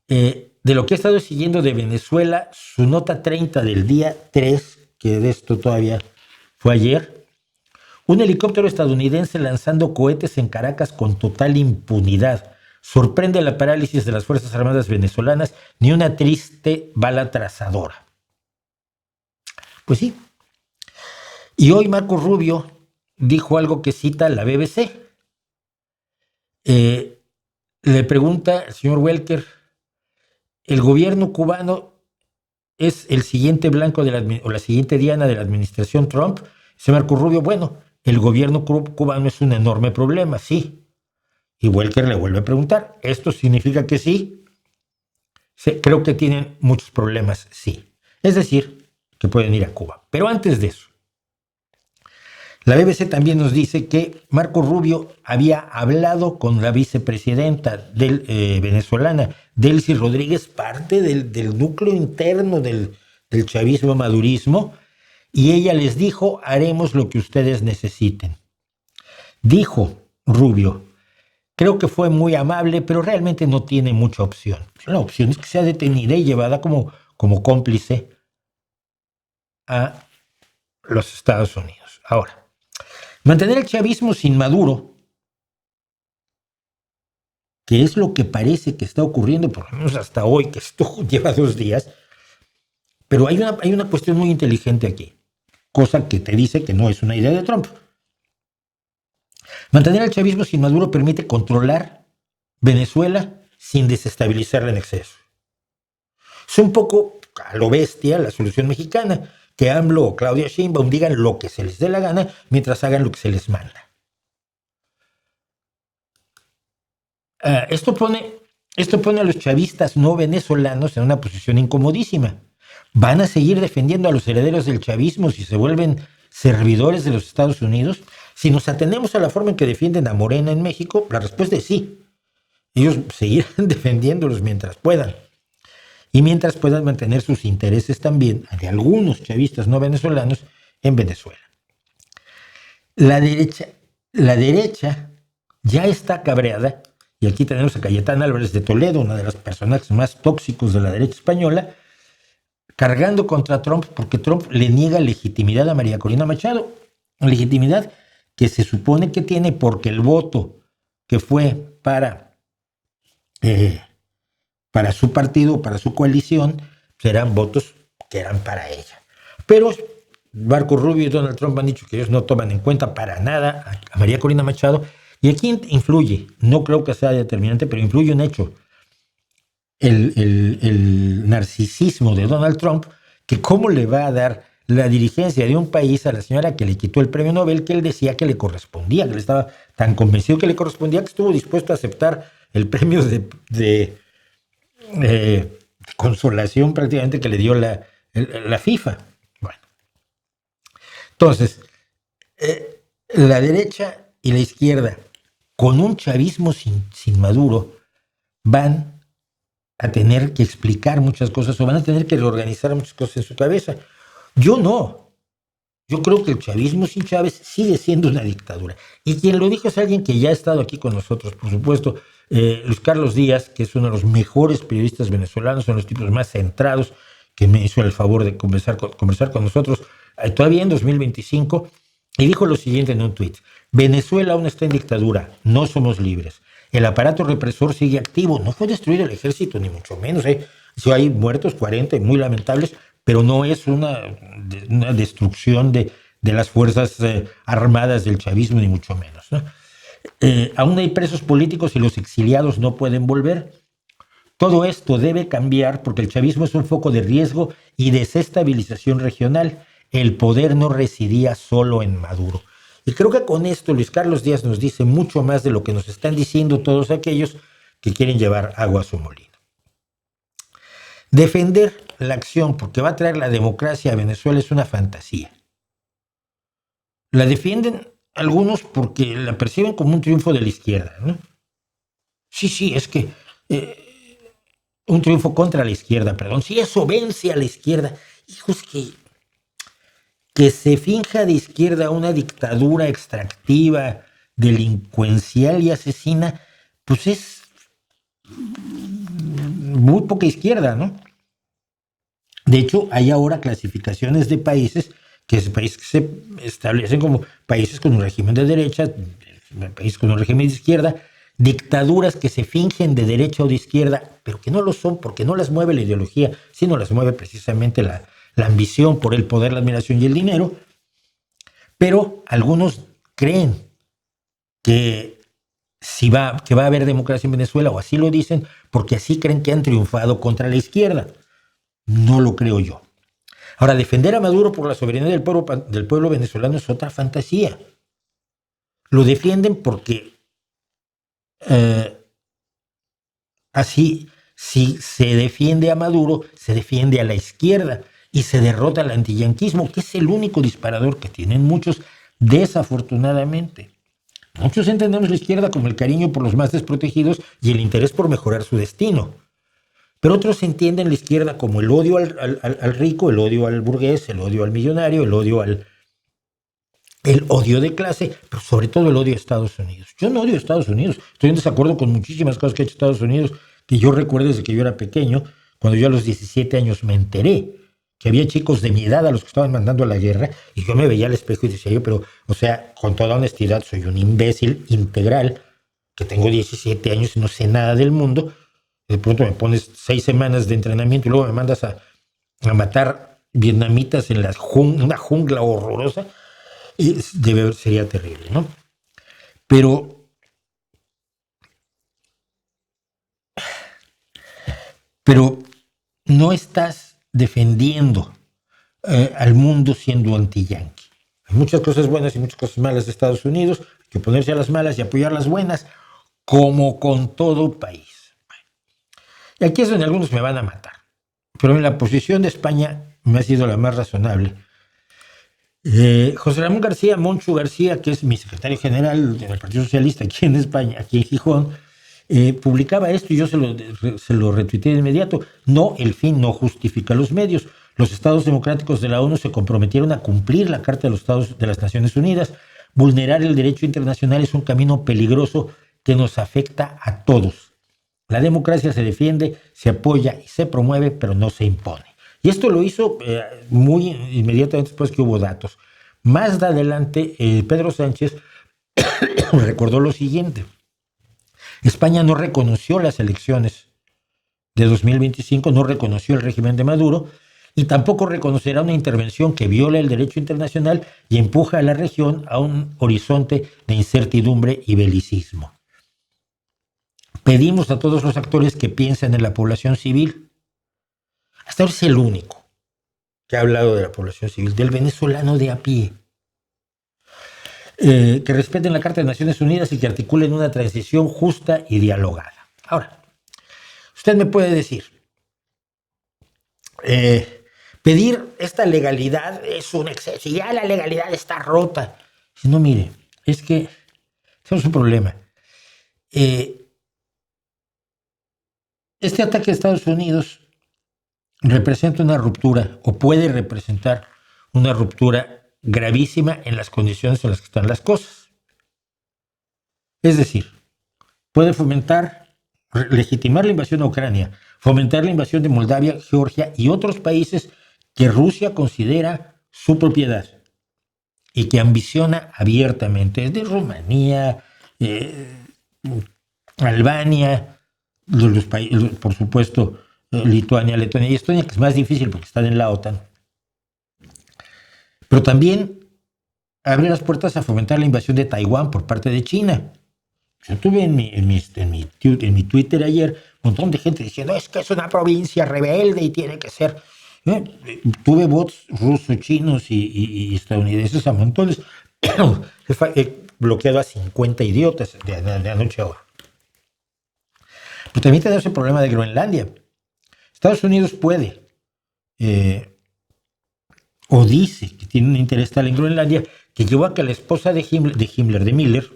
S1: de lo que ha estado siguiendo de Venezuela, su nota 30 del día 3, que de esto todavía fue ayer: un helicóptero estadounidense lanzando cohetes en Caracas con total impunidad. Sorprende la parálisis de las Fuerzas Armadas venezolanas, ni una triste bala trazadora. Pues sí. Y hoy Marco Rubio dijo algo que cita la BBC. Le pregunta el señor Welker: ¿el gobierno cubano es el siguiente blanco o la siguiente diana de la administración Trump? Dice Marco Rubio: bueno, el gobierno cubano es un enorme problema, sí. Y Welker le vuelve a preguntar: ¿esto significa que sí? Sí, creo que tienen muchos problemas, sí. Es decir, que pueden ir a Cuba. Pero antes de eso, la BBC también nos dice que Marco Rubio había hablado con la vicepresidenta venezolana, Delcy Rodríguez, parte del núcleo interno del chavismo-madurismo, y ella les dijo: haremos lo que ustedes necesiten. Dijo Rubio: creo que fue muy amable, pero realmente no tiene mucha opción. La opción es que sea detenida y llevada como cómplice a los Estados Unidos. Ahora, mantener el chavismo sin Maduro, que es lo que parece que está ocurriendo, por lo menos hasta hoy, que esto lleva 2 días, pero hay una cuestión muy inteligente aquí, cosa que te dice que no es una idea de Trump. Mantener el chavismo sin Maduro permite controlar Venezuela sin desestabilizarla en exceso. Es un poco a lo bestia la solución mexicana, que AMLO o Claudia Sheinbaum digan lo que se les dé la gana mientras hagan lo que se les manda. Esto pone a los chavistas no venezolanos en una posición incomodísima. ¿Van a seguir defendiendo a los herederos del chavismo si se vuelven servidores de los Estados Unidos? Si nos atenemos a la forma en que defienden a Morena en México, la respuesta es sí. Ellos seguirán defendiéndolos mientras puedan. Y mientras puedan mantener sus intereses también de algunos chavistas no venezolanos en Venezuela. La derecha ya está cabreada, y aquí tenemos a Cayetana Álvarez de Toledo, una de los personajes más tóxicos de la derecha española, cargando contra Trump porque Trump le niega legitimidad a María Corina Machado. Legitimidad que se supone que tiene porque el voto que fue para su partido, para su coalición, serán votos que eran para ella. Pero Marco Rubio y Donald Trump han dicho que ellos no toman en cuenta para nada a María Corina Machado. Y aquí influye, no creo que sea determinante, pero influye un hecho. El narcisismo de Donald Trump, que cómo le va a dar la dirigencia de un país a la señora que le quitó el premio Nobel, que él decía que le correspondía, que él estaba tan convencido que le correspondía que estuvo dispuesto a aceptar el premio de consolación prácticamente que le dio la FIFA. Bueno, entonces, la derecha y la izquierda, con un chavismo sin Maduro, van a tener que explicar muchas cosas o van a tener que reorganizar muchas cosas en su cabeza. Yo no. Yo creo que el chavismo sin Chávez sigue siendo una dictadura. Y quien lo dijo es alguien que ya ha estado aquí con nosotros, por supuesto. Luis Carlos Díaz, que es uno de los mejores periodistas venezolanos, son los tipos más centrados, que me hizo el favor de conversar con nosotros todavía en 2025, y dijo lo siguiente en un tuit: Venezuela aún está en dictadura, no somos libres. El aparato represor sigue activo, no fue destruido el ejército, ni mucho menos. Si hay muertos, 40, y muy lamentables, pero no es una destrucción de las fuerzas armadas del chavismo, ni mucho menos, ¿no? Aún hay presos políticos y los exiliados no pueden volver. Todo esto debe cambiar porque el chavismo es un foco de riesgo y desestabilización regional. El poder no residía solo en Maduro. Y creo que con esto Luis Carlos Díaz nos dice mucho más de lo que nos están diciendo todos aquellos que quieren llevar agua a su molino. Defender la acción porque va a traer la democracia a Venezuela es una fantasía. La defienden algunos porque la perciben como un triunfo de la izquierda, ¿no? Sí, es que un triunfo contra la izquierda, perdón. Si eso vence a la izquierda, hijos, que se finja de izquierda una dictadura extractiva, delincuencial y asesina, pues es muy poca izquierda, ¿no? De hecho, hay ahora clasificaciones de países que se establecen como países con un régimen de derecha, países con un régimen de izquierda, dictaduras que se fingen de derecha o de izquierda, pero que no lo son porque no las mueve la ideología, sino las mueve precisamente la ambición por el poder, la admiración y el dinero. Pero algunos creen que va a haber democracia en Venezuela, o así lo dicen, porque así creen que han triunfado contra la izquierda. No lo creo yo. Ahora, defender a Maduro por la soberanía del pueblo venezolano es otra fantasía. Lo defienden porque así, si se defiende a Maduro, se defiende a la izquierda y se derrota al antiyanquismo, que es el único disparador que tienen muchos, desafortunadamente. Muchos entendemos la izquierda como el cariño por los más desprotegidos y el interés por mejorar su destino. Pero otros entienden la izquierda como el odio al rico, el odio al burgués, el odio al millonario, el odio de clase, pero sobre todo el odio a Estados Unidos. Yo no odio a Estados Unidos. Estoy en desacuerdo con muchísimas cosas que ha hecho Estados Unidos, que yo recuerdo desde que yo era pequeño, cuando yo a los 17 años me enteré que había chicos de mi edad a los que estaban mandando a la guerra, y yo me veía al espejo y decía yo, pero, o sea, con toda honestidad, soy un imbécil integral, que tengo 17 años y no sé nada del mundo. De pronto me pones 6 semanas de entrenamiento y luego me mandas a matar vietnamitas en una jungla horrorosa, y sería terrible, ¿no? Pero no estás defendiendo al mundo siendo anti-yanqui. Hay muchas cosas buenas y muchas cosas malas de Estados Unidos. Hay que ponerse a las malas y apoyar las buenas, como con todo país. Y aquí es donde algunos me van a matar. Pero en la posición de España me ha sido la más razonable. José Ramón García Moncho García, que es mi secretario general del Partido Socialista aquí en España, aquí en Gijón, publicaba esto y yo se lo retuiteé de inmediato. No, el fin no justifica los medios. Los estados democráticos de la ONU se comprometieron a cumplir la Carta de los Estados de las Naciones Unidas. Vulnerar el derecho internacional es un camino peligroso que nos afecta a todos. La democracia se defiende, se apoya y se promueve, pero no se impone. Y esto lo hizo muy inmediatamente después que hubo datos. Más adelante, Pedro Sánchez recordó lo siguiente. España no reconoció las elecciones de 2025, no reconoció el régimen de Maduro y tampoco reconocerá una intervención que viola el derecho internacional y empuja a la región a un horizonte de incertidumbre y belicismo. Pedimos a todos los actores que piensen en la población civil. Hasta ahora es el único que ha hablado de la población civil, del venezolano de a pie. Que respeten la Carta de Naciones Unidas y que articulen una transición justa y dialogada. Ahora, usted me puede decir, pedir esta legalidad es un exceso y ya la legalidad está rota. No, mire, es que tenemos un problema. Este ataque a Estados Unidos representa una ruptura o puede representar una ruptura gravísima en las condiciones en las que están las cosas. Es decir, puede legitimar la invasión a Ucrania, fomentar la invasión de Moldavia, Georgia y otros países que Rusia considera su propiedad y que ambiciona abiertamente, desde Rumanía, Albania, los países, por supuesto, Lituania, Letonia y Estonia, que es más difícil porque están en la OTAN. Pero también abre las puertas a fomentar la invasión de Taiwán por parte de China. Yo tuve en mi Twitter ayer un montón de gente diciendo es que es una provincia rebelde y tiene que ser. Tuve bots rusos, chinos y estadounidenses a montones. He bloqueado a 50 idiotas de anoche a ahora. Pero también tenemos el problema de Groenlandia. Estados Unidos puede, o dice que tiene un interés tal en Groenlandia, que llevó a que la esposa de Miller,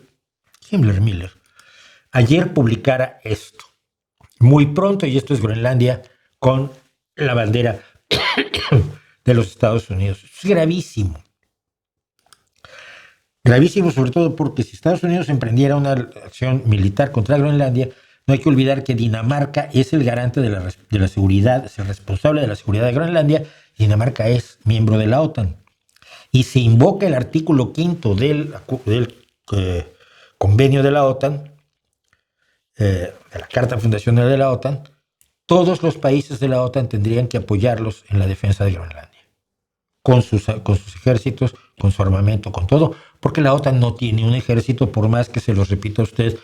S1: ayer publicara esto. Muy pronto, y esto es Groenlandia, con la bandera de los Estados Unidos. Eso es gravísimo. Gravísimo sobre todo porque si Estados Unidos emprendiera una acción militar contra Groenlandia, no hay que olvidar que Dinamarca es el garante de la seguridad, es el responsable de la seguridad de Groenlandia. Dinamarca es miembro de la OTAN. Y se invoca el artículo 5 del convenio de la OTAN, de la Carta Fundacional de la OTAN. Todos los países de la OTAN tendrían que apoyarlos en la defensa de Groenlandia, con sus ejércitos, con su armamento, con todo, porque la OTAN no tiene un ejército, por más que se los repita a usted,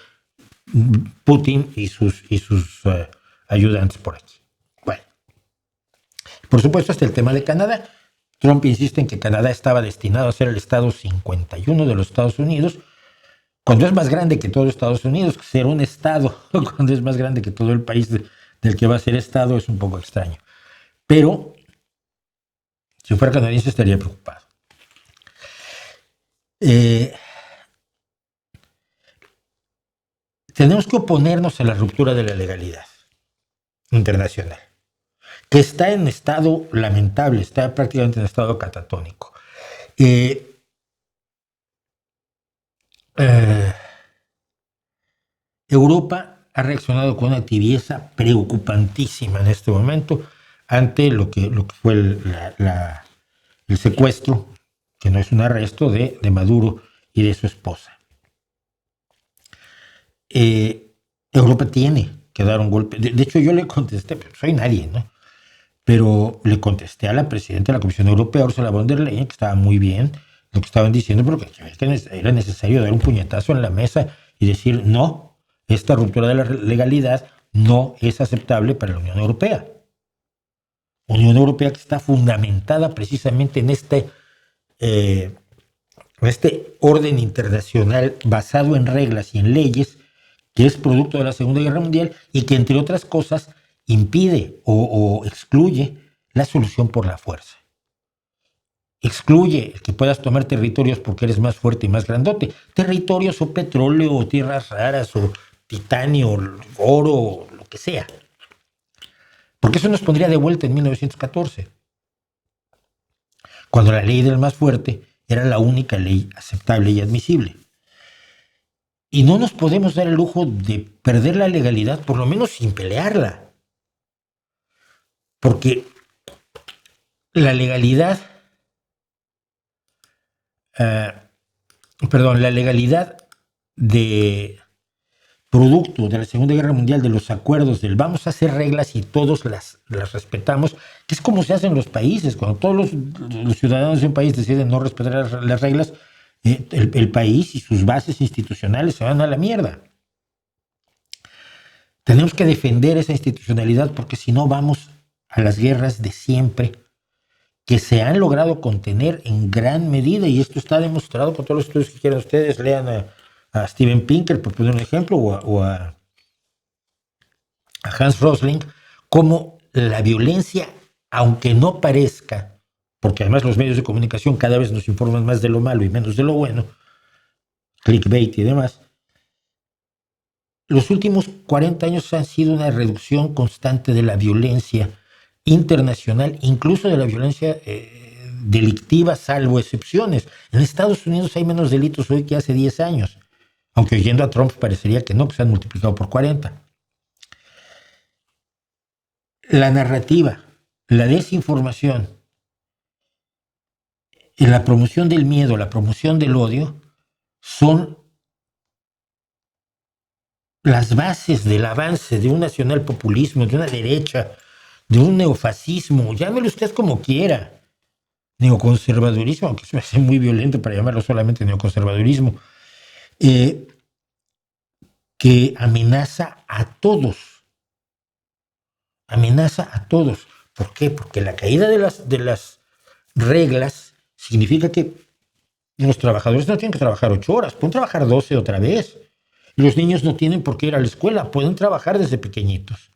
S1: Putin y sus ayudantes por aquí. Bueno, por supuesto está el tema de Canadá. Trump insiste en que Canadá estaba destinado a ser el estado 51 de los Estados Unidos, cuando es más grande que todo Estados Unidos. Ser un estado cuando es más grande que todo el país del que va a ser estado es un poco extraño. Pero si fuera canadiense estaría preocupado. Tenemos que oponernos a la ruptura de la legalidad internacional, que está en estado lamentable, está prácticamente en estado catatónico. Europa ha reaccionado con una tibieza preocupantísima en este momento ante lo que fue el secuestro, que no es un arresto, de Maduro y de su esposa. Europa tiene que dar un golpe. De hecho, yo le contesté, pero soy nadie, ¿no? Pero le contesté a la presidenta de la Comisión Europea, Ursula von der Leyen, que estaba muy bien lo que estaban diciendo, pero que era necesario dar un puñetazo en la mesa y decir, no, esta ruptura de la legalidad no es aceptable para la Unión Europea. Unión Europea que está fundamentada precisamente en este orden internacional basado en reglas y en leyes que es producto de la Segunda Guerra Mundial y que, entre otras cosas, impide o excluye la solución por la fuerza. Excluye el que puedas tomar territorios porque eres más fuerte y más grandote. Territorios o petróleo o tierras raras o titanio, oro, lo que sea. Porque eso nos pondría de vuelta en 1914, cuando la ley del más fuerte era la única ley aceptable y admisible. Y no nos podemos dar el lujo de perder la legalidad, por lo menos sin pelearla. Porque la legalidad, la legalidad de producto de la Segunda Guerra Mundial, de los acuerdos del vamos a hacer reglas y todos las respetamos, que es como se hace en los países. Cuando todos los ciudadanos de un país deciden no respetar las reglas, el país y sus bases institucionales se van a la mierda. Tenemos que defender esa institucionalidad porque si no vamos a las guerras de siempre que se han logrado contener en gran medida, y esto está demostrado con todos los estudios que quieran ustedes. Lean a Steven Pinker, por poner un ejemplo, o a Hans Rosling, como la violencia, aunque no parezca, porque además los medios de comunicación cada vez nos informan más de lo malo y menos de lo bueno, clickbait y demás, los últimos 40 años han sido una reducción constante de la violencia internacional, incluso de la violencia delictiva, salvo excepciones. En Estados Unidos hay menos delitos hoy que hace 10 años, aunque oyendo a Trump parecería que no, que se han multiplicado por 40. La narrativa, la desinformación y la promoción del miedo, la promoción del odio, son las bases del avance de un nacionalpopulismo, de una derecha, de un neofascismo, llámelo usted como quiera, neoconservadurismo, aunque eso me hace muy violento para llamarlo solamente neoconservadurismo, que amenaza a todos. Amenaza a todos. ¿Por qué? Porque la caída de las reglas significa que los trabajadores no tienen que trabajar 8 horas, pueden trabajar 12 otra vez. Los niños no tienen por qué ir a la escuela, pueden trabajar desde pequeñitos.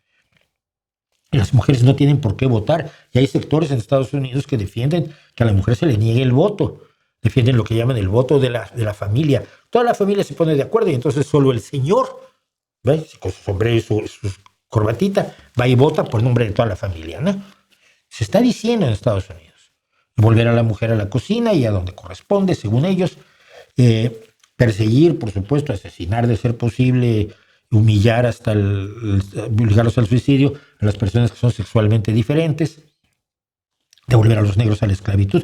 S1: Las mujeres no tienen por qué votar. Y hay sectores en Estados Unidos que defienden que a la mujer se le niegue el voto. Defienden lo que llaman el voto de la familia. Toda la familia se pone de acuerdo y entonces solo el señor, ¿ves?, con su sombrero y su corbatita, va y vota por nombre de toda la familia, ¿no? Se está diciendo en Estados Unidos. Volver a la mujer a la cocina y a donde corresponde, según ellos. Perseguir, por supuesto, asesinar de ser posible, humillar hasta obligarlos al suicidio a las personas que son sexualmente diferentes, devolver a los negros a la esclavitud,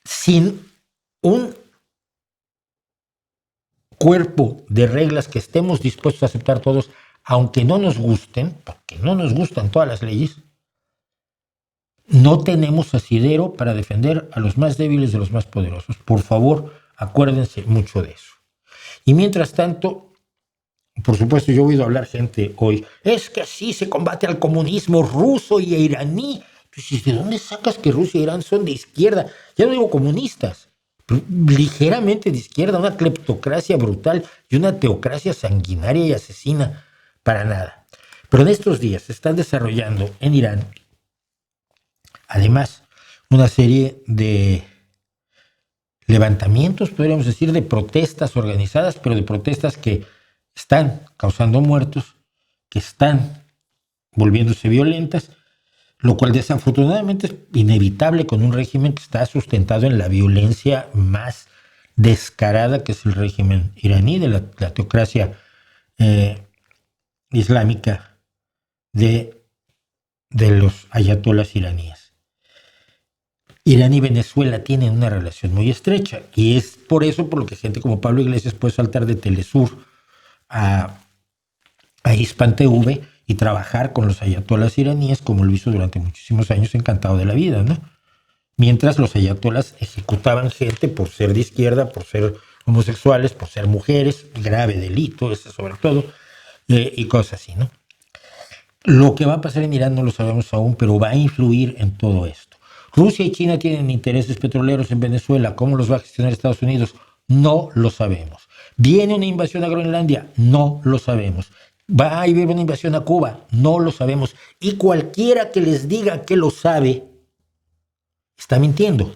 S1: sin un cuerpo de reglas que estemos dispuestos a aceptar todos, aunque no nos gusten, porque no nos gustan todas las leyes. No tenemos asidero para defender a los más débiles de los más poderosos. Por favor, acuérdense mucho de eso. Y mientras tanto, por supuesto, yo he oído hablar gente hoy, es que así se combate al comunismo ruso y iraní. Entonces, ¿de dónde sacas que Rusia e Irán son de izquierda? Ya no digo comunistas, pero ligeramente de izquierda, una cleptocracia brutal y una teocracia sanguinaria y asesina para nada. Pero en estos días se están desarrollando en Irán, además, una serie de levantamientos, podríamos decir, de protestas organizadas, pero de protestas que están causando muertos, que están volviéndose violentas, lo cual desafortunadamente es inevitable con un régimen que está sustentado en la violencia más descarada, que es el régimen iraní, de la teocracia islámica de los ayatolás iraníes. Irán y Venezuela tienen una relación muy estrecha y es por eso por lo que gente como Pablo Iglesias puede saltar de Telesur a Hispan TV y trabajar con los ayatolás iraníes como lo hizo durante muchísimos años, encantado de la vida, ¿no? Mientras los ayatolás ejecutaban gente por ser de izquierda, por ser homosexuales, por ser mujeres, grave delito, ese sobre todo, y cosas así, ¿no? Lo que va a pasar en Irán no lo sabemos aún, pero va a influir en todo esto. Rusia y China tienen intereses petroleros en Venezuela. ¿Cómo los va a gestionar Estados Unidos? No lo sabemos. ¿Viene una invasión a Groenlandia? No lo sabemos. ¿Va a haber una invasión a Cuba? No lo sabemos. Y cualquiera que les diga que lo sabe, está mintiendo.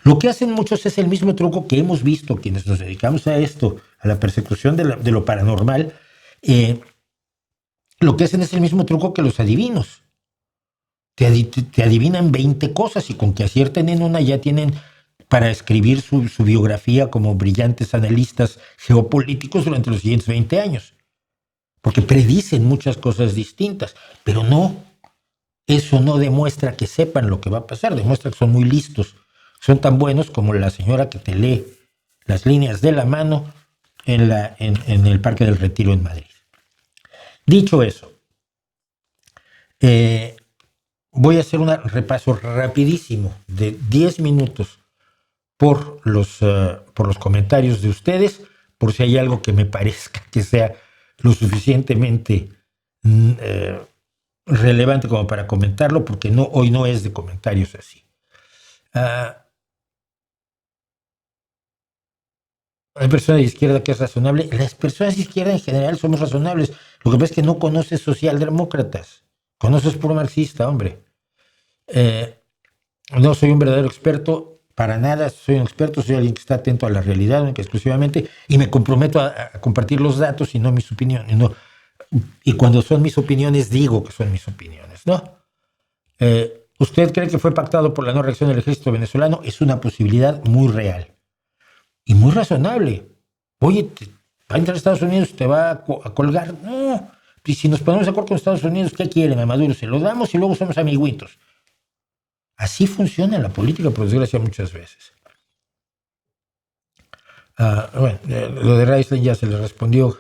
S1: Lo que hacen muchos es el mismo truco que hemos visto quienes nos dedicamos a esto, a la persecución de lo paranormal. Lo que hacen es el mismo truco que los adivinos. Te adivinan 20 cosas y con que acierten en una ya tienen para escribir su biografía como brillantes analistas geopolíticos durante los siguientes 20 años. Porque predicen muchas cosas distintas, pero no, eso no demuestra que sepan lo que va a pasar, demuestra que son muy listos, son tan buenos como la señora que te lee las líneas de la mano en el Parque del Retiro en Madrid. Dicho eso, voy a hacer un repaso rapidísimo de 10 minutos por los comentarios de ustedes, por si hay algo que me parezca que sea lo suficientemente relevante como para comentarlo, porque hoy no es de comentarios así. Hay personas de izquierda que es razonable. Las personas de izquierda en general somos razonables. Lo que pasa es que no conoces socialdemócratas. Conoces puro marxista, hombre. No soy un verdadero experto, para nada soy un experto, soy alguien que está atento a la realidad única exclusivamente y me comprometo a compartir los datos y no mis opiniones. No. Y cuando son mis opiniones, digo que son mis opiniones, ¿no? ¿Usted cree que fue pactado por la no reacción del ejército venezolano? Es una posibilidad muy real y muy razonable. Oye, va a entrar a Estados Unidos, te va a colgar. No, y si nos ponemos de acuerdo con Estados Unidos, ¿qué quieren a Maduro? Se lo damos y luego somos amiguitos. Así funciona la política, por desgracia, muchas veces. Bueno, lo de Raisling ya se le respondió.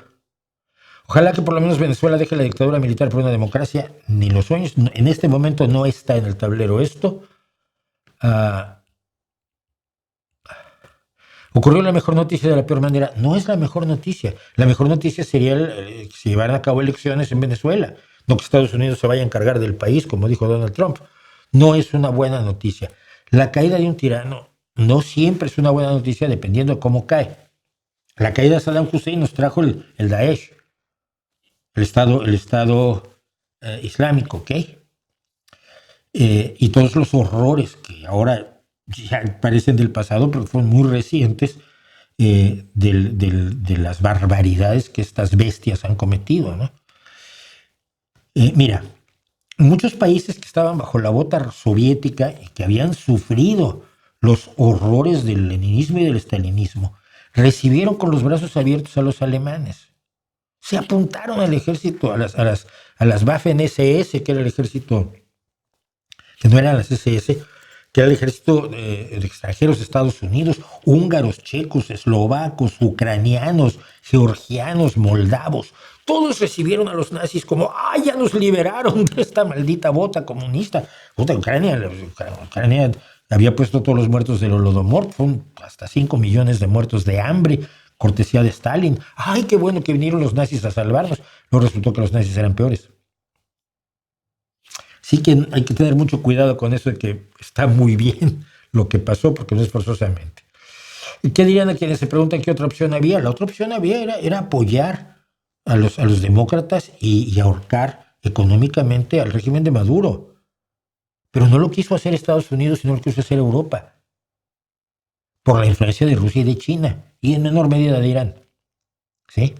S1: Ojalá que por lo menos Venezuela deje la dictadura militar por una democracia. Ni los sueños. En este momento no está en el tablero esto. ¿Ocurrió la mejor noticia de la peor manera? No es la mejor noticia. La mejor noticia sería que se llevaran a cabo elecciones en Venezuela. No que Estados Unidos se vaya a encargar del país, como dijo Donald Trump. No es una buena noticia. La caída de un tirano no siempre es una buena noticia dependiendo de cómo cae. La caída de Saddam Hussein nos trajo el Daesh, el Estado Islámico, ¿ok? Y todos los horrores que ahora ya parecen del pasado, pero fueron muy recientes, de las barbaridades que estas bestias han cometido, ¿no? Mira, muchos países que estaban bajo la bota soviética y que habían sufrido los horrores del leninismo y del stalinismo, recibieron con los brazos abiertos a los alemanes. Se apuntaron al ejército, a las Waffen-SS, que era el ejército, que no eran las SS, que era el ejército de extranjeros de Estados Unidos, húngaros, checos, eslovacos, ucranianos, georgianos, moldavos. Todos recibieron a los nazis como, ¡ay, ya nos liberaron de esta maldita bota comunista! Ucrania había puesto todos los muertos del Holodomor, fueron hasta 5 millones de muertos de hambre, cortesía de Stalin. ¡Ay, qué bueno que vinieron los nazis a salvarnos! Luego resultó que los nazis eran peores. Sí que hay que tener mucho cuidado con eso de que está muy bien lo que pasó, porque no es forzosamente. ¿Y qué dirían a quienes se preguntan qué otra opción había? La otra opción era apoyar a los demócratas y ahorcar económicamente al régimen de Maduro. Pero no lo quiso hacer Estados Unidos, sino lo quiso hacer Europa, por la influencia de Rusia y de China, y en menor medida de Irán. ¿Sí?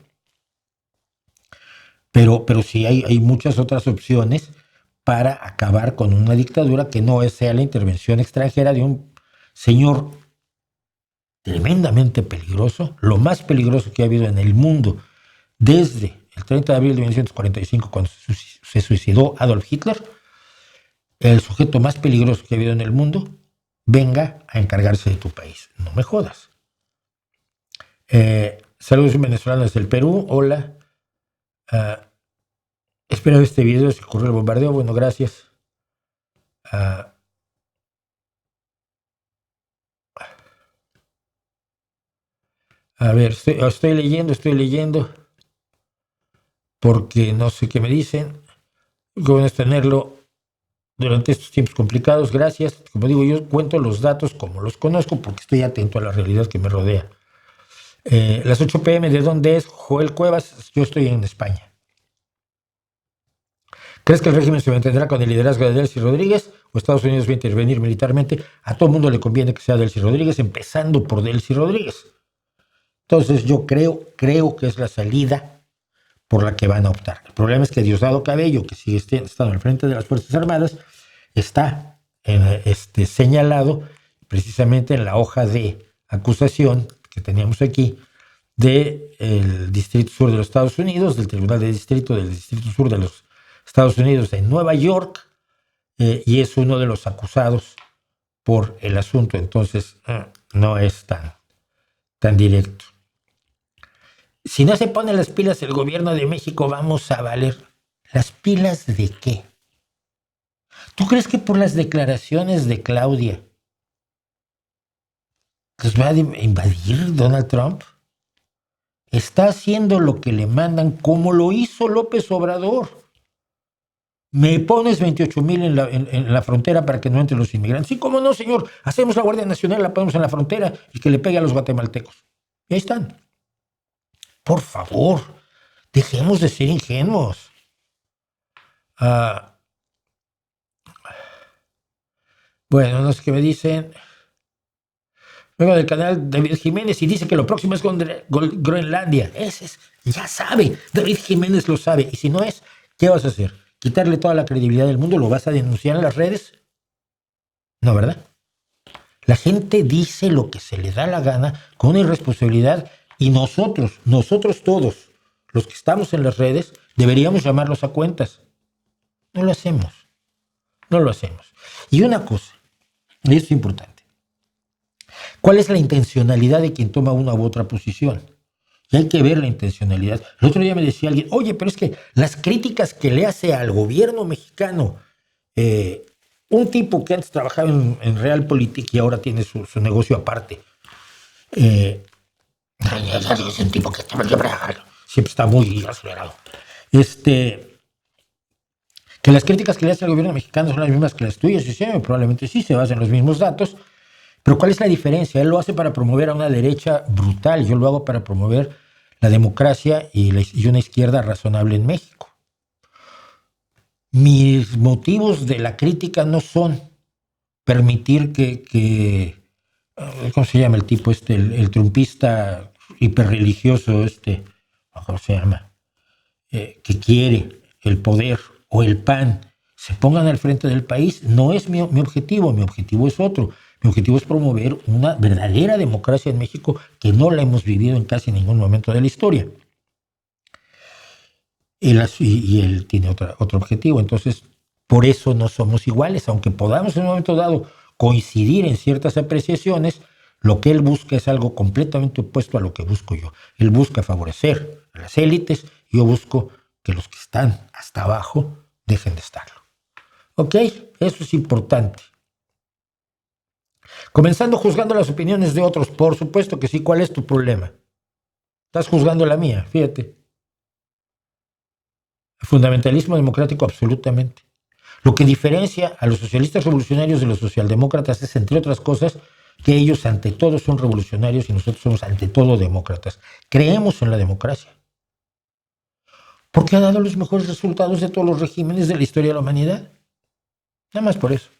S1: Pero sí hay muchas otras opciones para acabar con una dictadura que no sea la intervención extranjera de un señor tremendamente peligroso, lo más peligroso que ha habido en el mundo desde el 30 de abril de 1945, cuando se suicidó Adolf Hitler. El sujeto más peligroso que ha habido en el mundo venga a encargarse de tu país. No me jodas. Saludos venezolanos del Perú. Hola. Espero este video, se ocurrió el bombardeo. Bueno, gracias. A ver, estoy leyendo, porque no sé qué me dicen. Qué bueno es tenerlo durante estos tiempos complicados. Gracias. Como digo, yo cuento los datos como los conozco porque estoy atento a la realidad que me rodea. Las 8 p.m. ¿de dónde es? Joel Cuevas, yo estoy en España. ¿Crees que el régimen se mantendrá con el liderazgo de Delcy Rodríguez o Estados Unidos va a intervenir militarmente? A todo el mundo le conviene que sea Delcy Rodríguez, empezando por Delcy Rodríguez. Entonces yo creo que es la salida por la que van a optar. El problema es que Diosdado Cabello, que sigue estando al frente de las Fuerzas Armadas, está señalado precisamente en la hoja de acusación que teníamos aquí del Distrito Sur de los Estados Unidos, del Tribunal de Distrito del Distrito Sur de los Estados Unidos en Nueva York, y es uno de los acusados por el asunto. Entonces no es tan directo. Si no se ponen las pilas el gobierno de México, vamos a valer. ¿Las pilas de qué? ¿Tú crees que por las declaraciones de Claudia los va a invadir Donald Trump? Está haciendo lo que le mandan, como lo hizo López Obrador. Me pones 28,000 en la frontera para que no entren los inmigrantes. Sí, cómo no, señor. Hacemos la Guardia Nacional, la ponemos en la frontera y que le pegue a los guatemaltecos. Y ahí están. Por favor, dejemos de ser ingenuos. Bueno, no sé qué me dicen. Vengo del canal David Jiménez y dice que lo próximo es Groenlandia. Ese es, ya sabe, David Jiménez lo sabe. Y si no es, ¿qué vas a hacer? ¿Quitarle toda la credibilidad del mundo? ¿Lo vas a denunciar en las redes? No, ¿verdad? La gente dice lo que se le da la gana con una irresponsabilidad y nosotros todos, los que estamos en las redes, deberíamos llamarlos a cuentas. No lo hacemos. Y una cosa, y esto es importante, ¿cuál es la intencionalidad de quien toma una u otra posición? Y hay que ver la intencionalidad. El otro día me decía alguien, oye, pero es que las críticas que le hace al gobierno mexicano, un tipo que antes trabajaba en Realpolitik y ahora tiene su negocio aparte, es un tipo que siempre está muy acelerado. Que las críticas que le hace al gobierno mexicano son las mismas que las tuyas, y sí, probablemente sí, se basan en los mismos datos, pero ¿cuál es la diferencia? Él lo hace para promover a una derecha brutal, yo lo hago para promover la democracia y una izquierda razonable en México. Mis motivos de la crítica no son permitir que ¿cómo se llama el tipo el trumpista hiperreligioso ¿cómo se llama? Que quiere el poder o el PAN se pongan al frente del país. No es mi objetivo es otro. Mi objetivo es promover una verdadera democracia en México que no la hemos vivido en casi ningún momento de la historia. Y él tiene otro objetivo. Entonces, por eso no somos iguales. Aunque podamos en un momento dado coincidir en ciertas apreciaciones, lo que él busca es algo completamente opuesto a lo que busco yo. Él busca favorecer a las élites, y yo busco que los que están hasta abajo dejen de estarlo. ¿Ok? Eso es importante. Comenzando juzgando las opiniones de otros, por supuesto que sí. ¿Cuál es tu problema? Estás juzgando la mía, fíjate. El fundamentalismo democrático, absolutamente. Lo que diferencia a los socialistas revolucionarios de los socialdemócratas es, entre otras cosas, que ellos ante todo son revolucionarios y nosotros somos ante todo demócratas. Creemos en la democracia, porque ha dado los mejores resultados de todos los regímenes de la historia de la humanidad. Nada más por eso.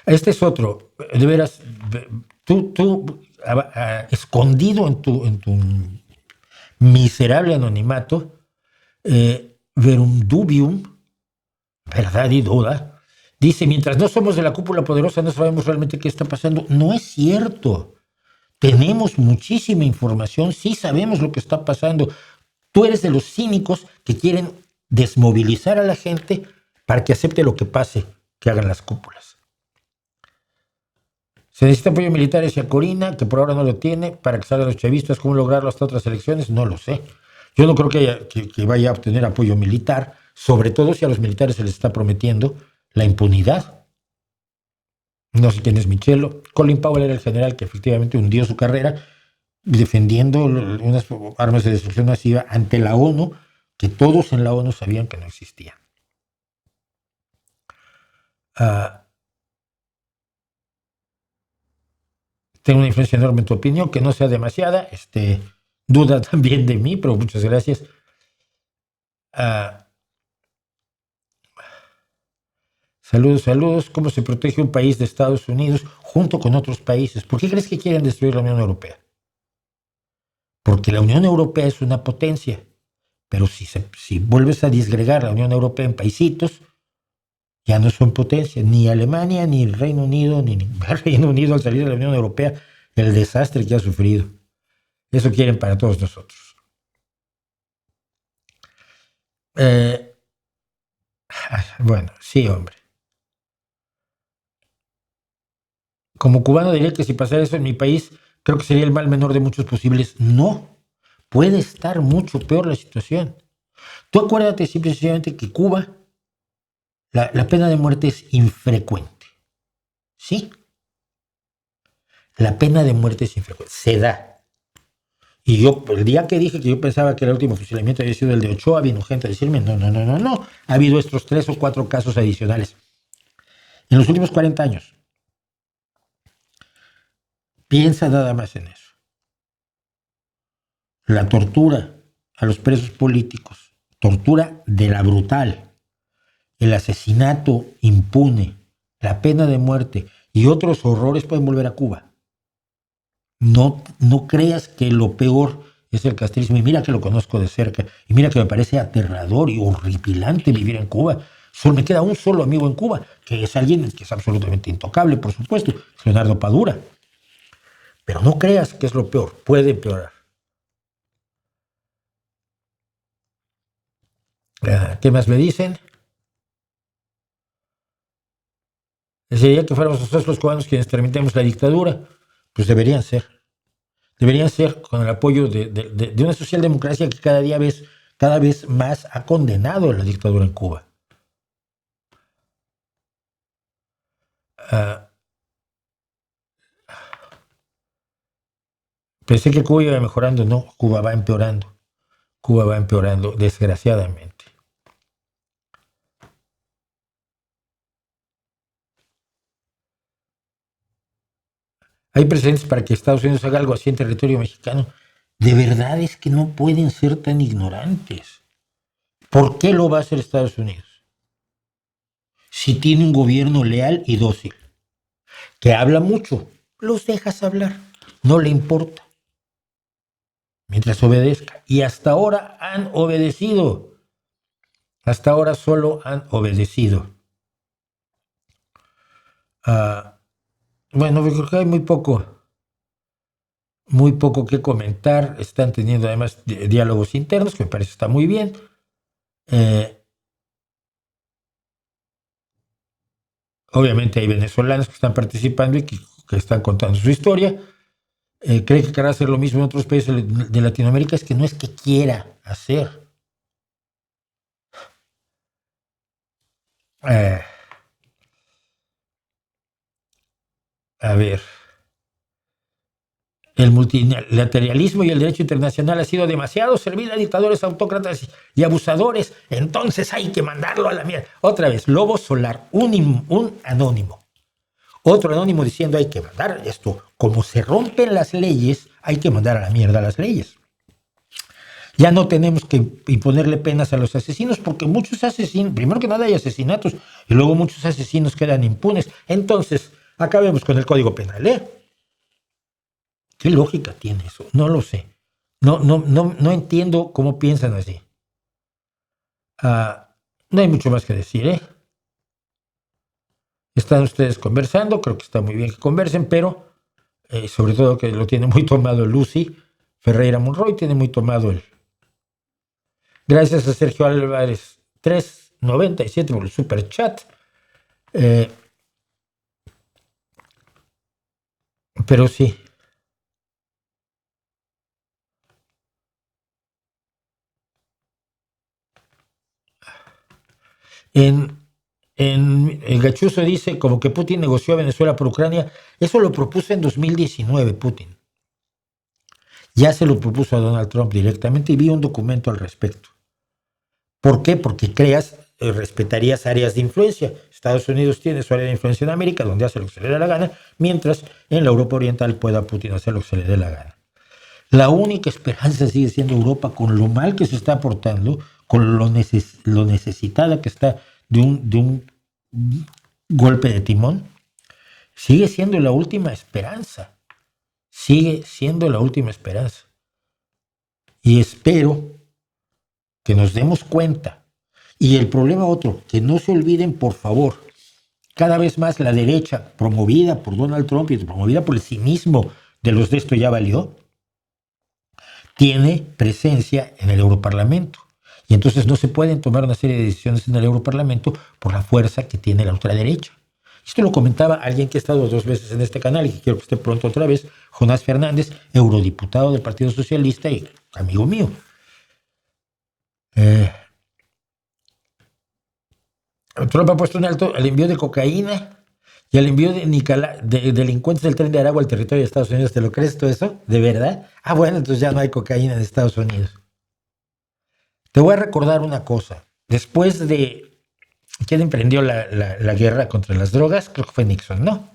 S1: Este es otro. De veras, tú escondido en tu miserable anonimato, verum dubium, verdad y duda, dice, mientras no somos de la cúpula poderosa no sabemos realmente qué está pasando. No es cierto. Tenemos muchísima información, sí sabemos lo que está pasando. Tú eres de los cínicos que quieren desmovilizar a la gente para que acepte lo que pase, que hagan las cúpulas. Se necesita apoyo militar hacia Corina, que por ahora no lo tiene, para que salgan los chavistas. ¿Cómo lograrlo hasta otras elecciones? No lo sé. Yo no creo que vaya a obtener apoyo militar, sobre todo si a los militares se les está prometiendo la impunidad. No sé quién es Michelo. Colin Powell era el general que efectivamente hundió su carrera defendiendo unas armas de destrucción masiva ante la ONU, que todos en la ONU sabían que no existían. Ah, tengo una influencia enorme en tu opinión, que no sea demasiada. Duda también de mí, pero muchas gracias. Ah, saludos, saludos. ¿Cómo se protege un país de Estados Unidos junto con otros países? ¿Por qué crees que quieren destruir la Unión Europea? Porque la Unión Europea es una potencia, pero si vuelves a disgregar la Unión Europea en paisitos, ya no son potencias, ni Alemania, ni el Reino Unido, ni el Reino Unido al salir de la Unión Europea, el desastre que ha sufrido. Eso quieren para todos nosotros. Bueno, sí, hombre. Como cubano diría que si pasara eso en mi país, creo que sería el mal menor de muchos posibles. No, puede estar mucho peor la situación. Tú acuérdate simplemente que Cuba, la pena de muerte es infrecuente. ¿Sí? La pena de muerte es infrecuente. Se da. Y yo, el día que dije que yo pensaba que el último fusilamiento había sido el de Ochoa, vino gente a decirme, no. Ha habido estos 3 o 4 casos adicionales en los últimos 40 años. Piensa nada más en eso. La tortura a los presos políticos, tortura de la brutal, el asesinato impune, la pena de muerte y otros horrores pueden volver a Cuba. No creas que lo peor es el castrismo, y mira que lo conozco de cerca, y mira que me parece aterrador y horripilante vivir en Cuba. Solo me queda un solo amigo en Cuba, que es alguien que es absolutamente intocable, por supuesto, es Leonardo Padura. Pero no creas que es lo peor, puede empeorar. ¿Qué más me dicen? Desearía que fuéramos nosotros los cubanos quienes terminemos la dictadura. Pues deberían ser. Deberían ser con el apoyo de una socialdemocracia que cada vez más ha condenado la dictadura en Cuba. Pensé que Cuba iba mejorando. No, Cuba va empeorando. Cuba va empeorando, desgraciadamente. Hay precedentes para que Estados Unidos haga algo así en territorio mexicano. De verdad es que no pueden ser tan ignorantes. ¿Por qué lo va a hacer Estados Unidos? Si tiene un gobierno leal y dócil, que habla mucho, los dejas hablar, no le importa, mientras obedezca. Y hasta ahora han obedecido. Hasta ahora solo han obedecido. Bueno, creo que hay muy poco que comentar. Están teniendo además diálogos internos, que me parece que está muy bien. Obviamente hay venezolanos que están participando y que están contando su historia. Cree que querrá hacer lo mismo en otros países de Latinoamérica. Es que no es que quiera hacer. A ver. El multilateralismo y el derecho internacional ha sido demasiado servil a dictadores, autócratas y abusadores. Entonces hay que mandarlo a la mierda. Otra vez, Lobo Solar, un anónimo. Otro anónimo diciendo hay que mandar esto. Como se rompen las leyes, hay que mandar a la mierda las leyes. Ya no tenemos que imponerle penas a los asesinos porque muchos asesinos, primero que nada hay asesinatos y luego muchos asesinos quedan impunes. Entonces, acabemos con el Código Penal, ¿Qué lógica tiene eso? No lo sé. No entiendo cómo piensan así. No hay mucho más que decir, Están ustedes conversando, creo que está muy bien que conversen, pero sobre todo que lo tiene muy tomado Lucy Ferreira Monroy, tiene muy tomado él. Gracias a Sergio Álvarez 397 por el super chat. Pero sí. El Gachuzo dice como que Putin negoció a Venezuela por Ucrania. Eso lo propuso en 2019 Putin. Ya se lo propuso a Donald Trump directamente y vi un documento al respecto. ¿Por qué? Porque respetarías áreas de influencia. Estados Unidos tiene su área de influencia en América, donde hace lo que se le dé la gana, mientras en la Europa Oriental pueda Putin hacer lo que se le dé la gana. La única esperanza sigue siendo Europa, con lo mal que se está portando, con lo necesitada que está de un golpe de timón. Sigue siendo la última esperanza. Sigue siendo la última esperanza. Y espero que nos demos cuenta. Y el problema otro, que no se olviden, por favor, cada vez más la derecha, promovida por Donald Trump y promovida por el cinismo de los de esto ya valió, tiene presencia en el Europarlamento. Y entonces no se pueden tomar una serie de decisiones en el Europarlamento por la fuerza que tiene la ultraderecha. Esto lo comentaba alguien que ha estado 2 veces en este canal y que quiero que esté pronto otra vez, Jonás Fernández, eurodiputado del Partido Socialista y amigo mío. Trump ha puesto un alto al envío de cocaína y al envío de delincuentes del Tren de Aragua al territorio de Estados Unidos. ¿Te lo crees todo eso? ¿De verdad? Ah, bueno, entonces ya no hay cocaína en Estados Unidos. Te voy a recordar una cosa. Después de... ¿Quién emprendió la guerra contra las drogas? Creo que fue Nixon, ¿no?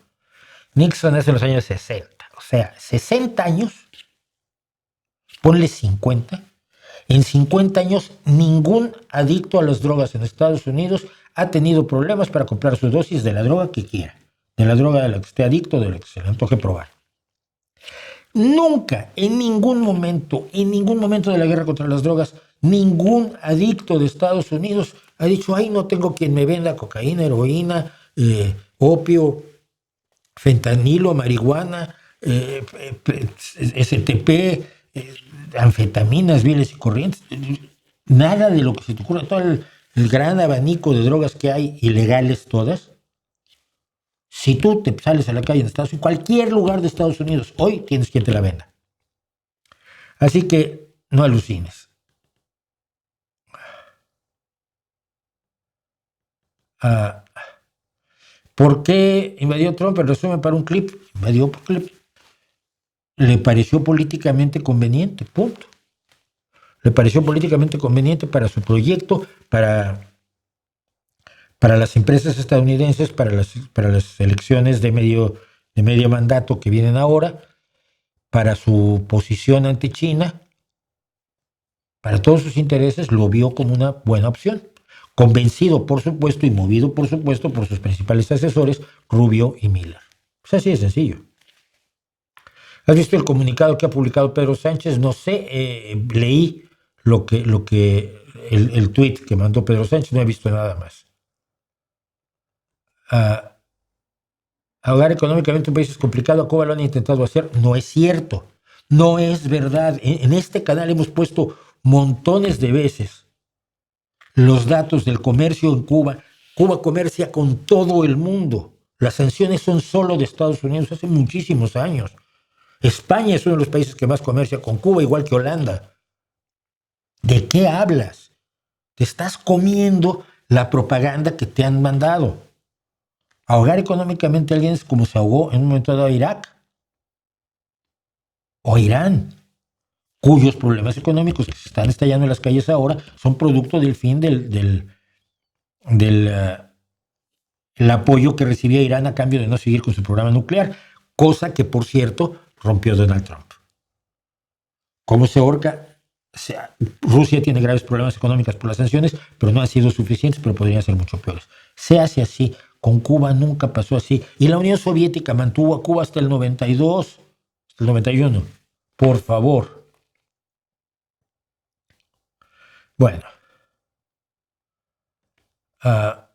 S1: Nixon es en los años 60. O sea, 60 años, ponle 50. En 50 años, ningún adicto a las drogas en Estados Unidos ha tenido problemas para comprar su dosis de la droga que quiera. De la droga de la que esté adicto, de la que se le antoje probar. Nunca, en ningún momento de la guerra contra las drogas, ningún adicto de Estados Unidos ha dicho, ay, no tengo quien me venda cocaína, heroína, opio, fentanilo, marihuana, STP, anfetaminas, viles y corrientes. Nada de lo que se te ocurra, todo el gran abanico de drogas que hay, ilegales todas. Si tú te sales a la calle en Estados Unidos, cualquier lugar de Estados Unidos, hoy tienes quien te la venda. Así que no alucines. ¿Por qué invadió Trump? En resumen, para un clip. Invadió porque le pareció políticamente conveniente, punto. Le pareció políticamente conveniente para su proyecto, para las empresas estadounidenses, para las elecciones de medio mandato que vienen ahora, para su posición ante China, para todos sus intereses, lo vio como una buena opción. Convencido, por supuesto, y movido, por supuesto, por sus principales asesores, Rubio y Miller. Pues así de sencillo. ¿Has visto el comunicado que ha publicado Pedro Sánchez? No sé, leí el tuit que mandó Pedro Sánchez, no he visto nada más. Ahogar económicamente un país es complicado, a Cuba lo han intentado hacer. No es cierto, no es verdad. En este canal hemos puesto montones de veces los datos del comercio en Cuba. Cuba comercia con todo el mundo. Las sanciones son solo de Estados Unidos hace muchísimos años. España es uno de los países que más comercia con Cuba, igual que Holanda. ¿De qué hablas? Te estás comiendo la propaganda que te han mandado. Ahogar económicamente a alguien es como se ahogó en un momento dado Irak o Irán, cuyos problemas económicos que se están estallando en las calles ahora son producto del fin del apoyo que recibía Irán a cambio de no seguir con su programa nuclear, cosa que, por cierto, rompió Donald Trump. ¿Cómo se ahorca? Rusia tiene graves problemas económicos por las sanciones, pero no han sido suficientes, pero podrían ser mucho peores. Se hace así. Con Cuba nunca pasó así. Y la Unión Soviética mantuvo a Cuba hasta el 92, hasta el 91. Por favor. Bueno. La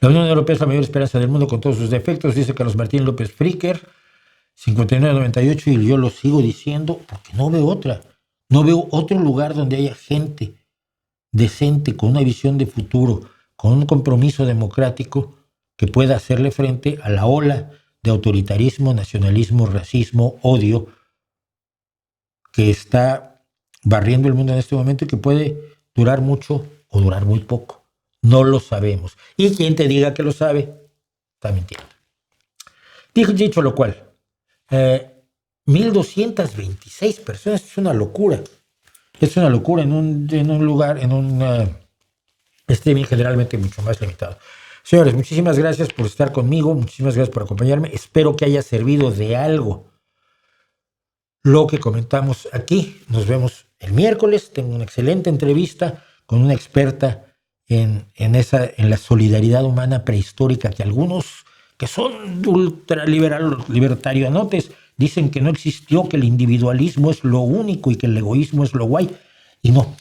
S1: Unión Europea es la mayor esperanza del mundo con todos sus defectos, dice Carlos Martín López Fricker, 59-98, y yo lo sigo diciendo porque no veo otra. No veo otro lugar donde haya gente decente, con una visión de futuro, con un compromiso democrático que pueda hacerle frente a la ola de autoritarismo, nacionalismo, racismo, odio que está barriendo el mundo en este momento y que puede durar mucho o durar muy poco. No lo sabemos. Y quien te diga que lo sabe, está mintiendo. Dicho lo cual, 1,226 personas. Es una locura. Es una locura en un lugar, en un streaming generalmente mucho más limitado. Señores, muchísimas gracias por estar conmigo. Muchísimas gracias por acompañarme. Espero que haya servido de algo lo que comentamos aquí. Nos vemos el miércoles. Tengo una excelente entrevista con una experta en la solidaridad humana prehistórica, que algunos que son libertarianotes dicen que no existió, que el individualismo es lo único y que el egoísmo es lo guay. Y no,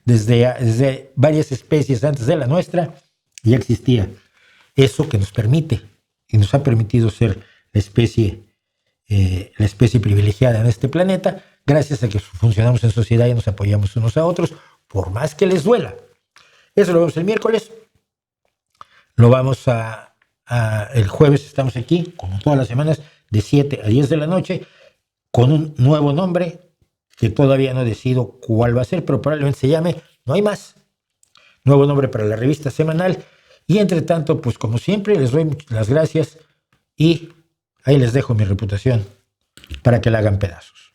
S1: desde varias especies antes de la nuestra ya existía eso que nos permite y nos ha permitido ser la especie privilegiada en este planeta, gracias a que funcionamos en sociedad y nos apoyamos unos a otros, por más que les duela. Eso lo vemos el miércoles. Lo vamos el jueves estamos aquí, como todas las semanas, de 7 a 10 de la noche, con un nuevo nombre que todavía no decido cuál va a ser, pero probablemente se llame No hay más. Nuevo nombre para la revista semanal. Y entre tanto, pues como siempre, les doy las gracias y ahí les dejo mi reputación para que la hagan pedazos.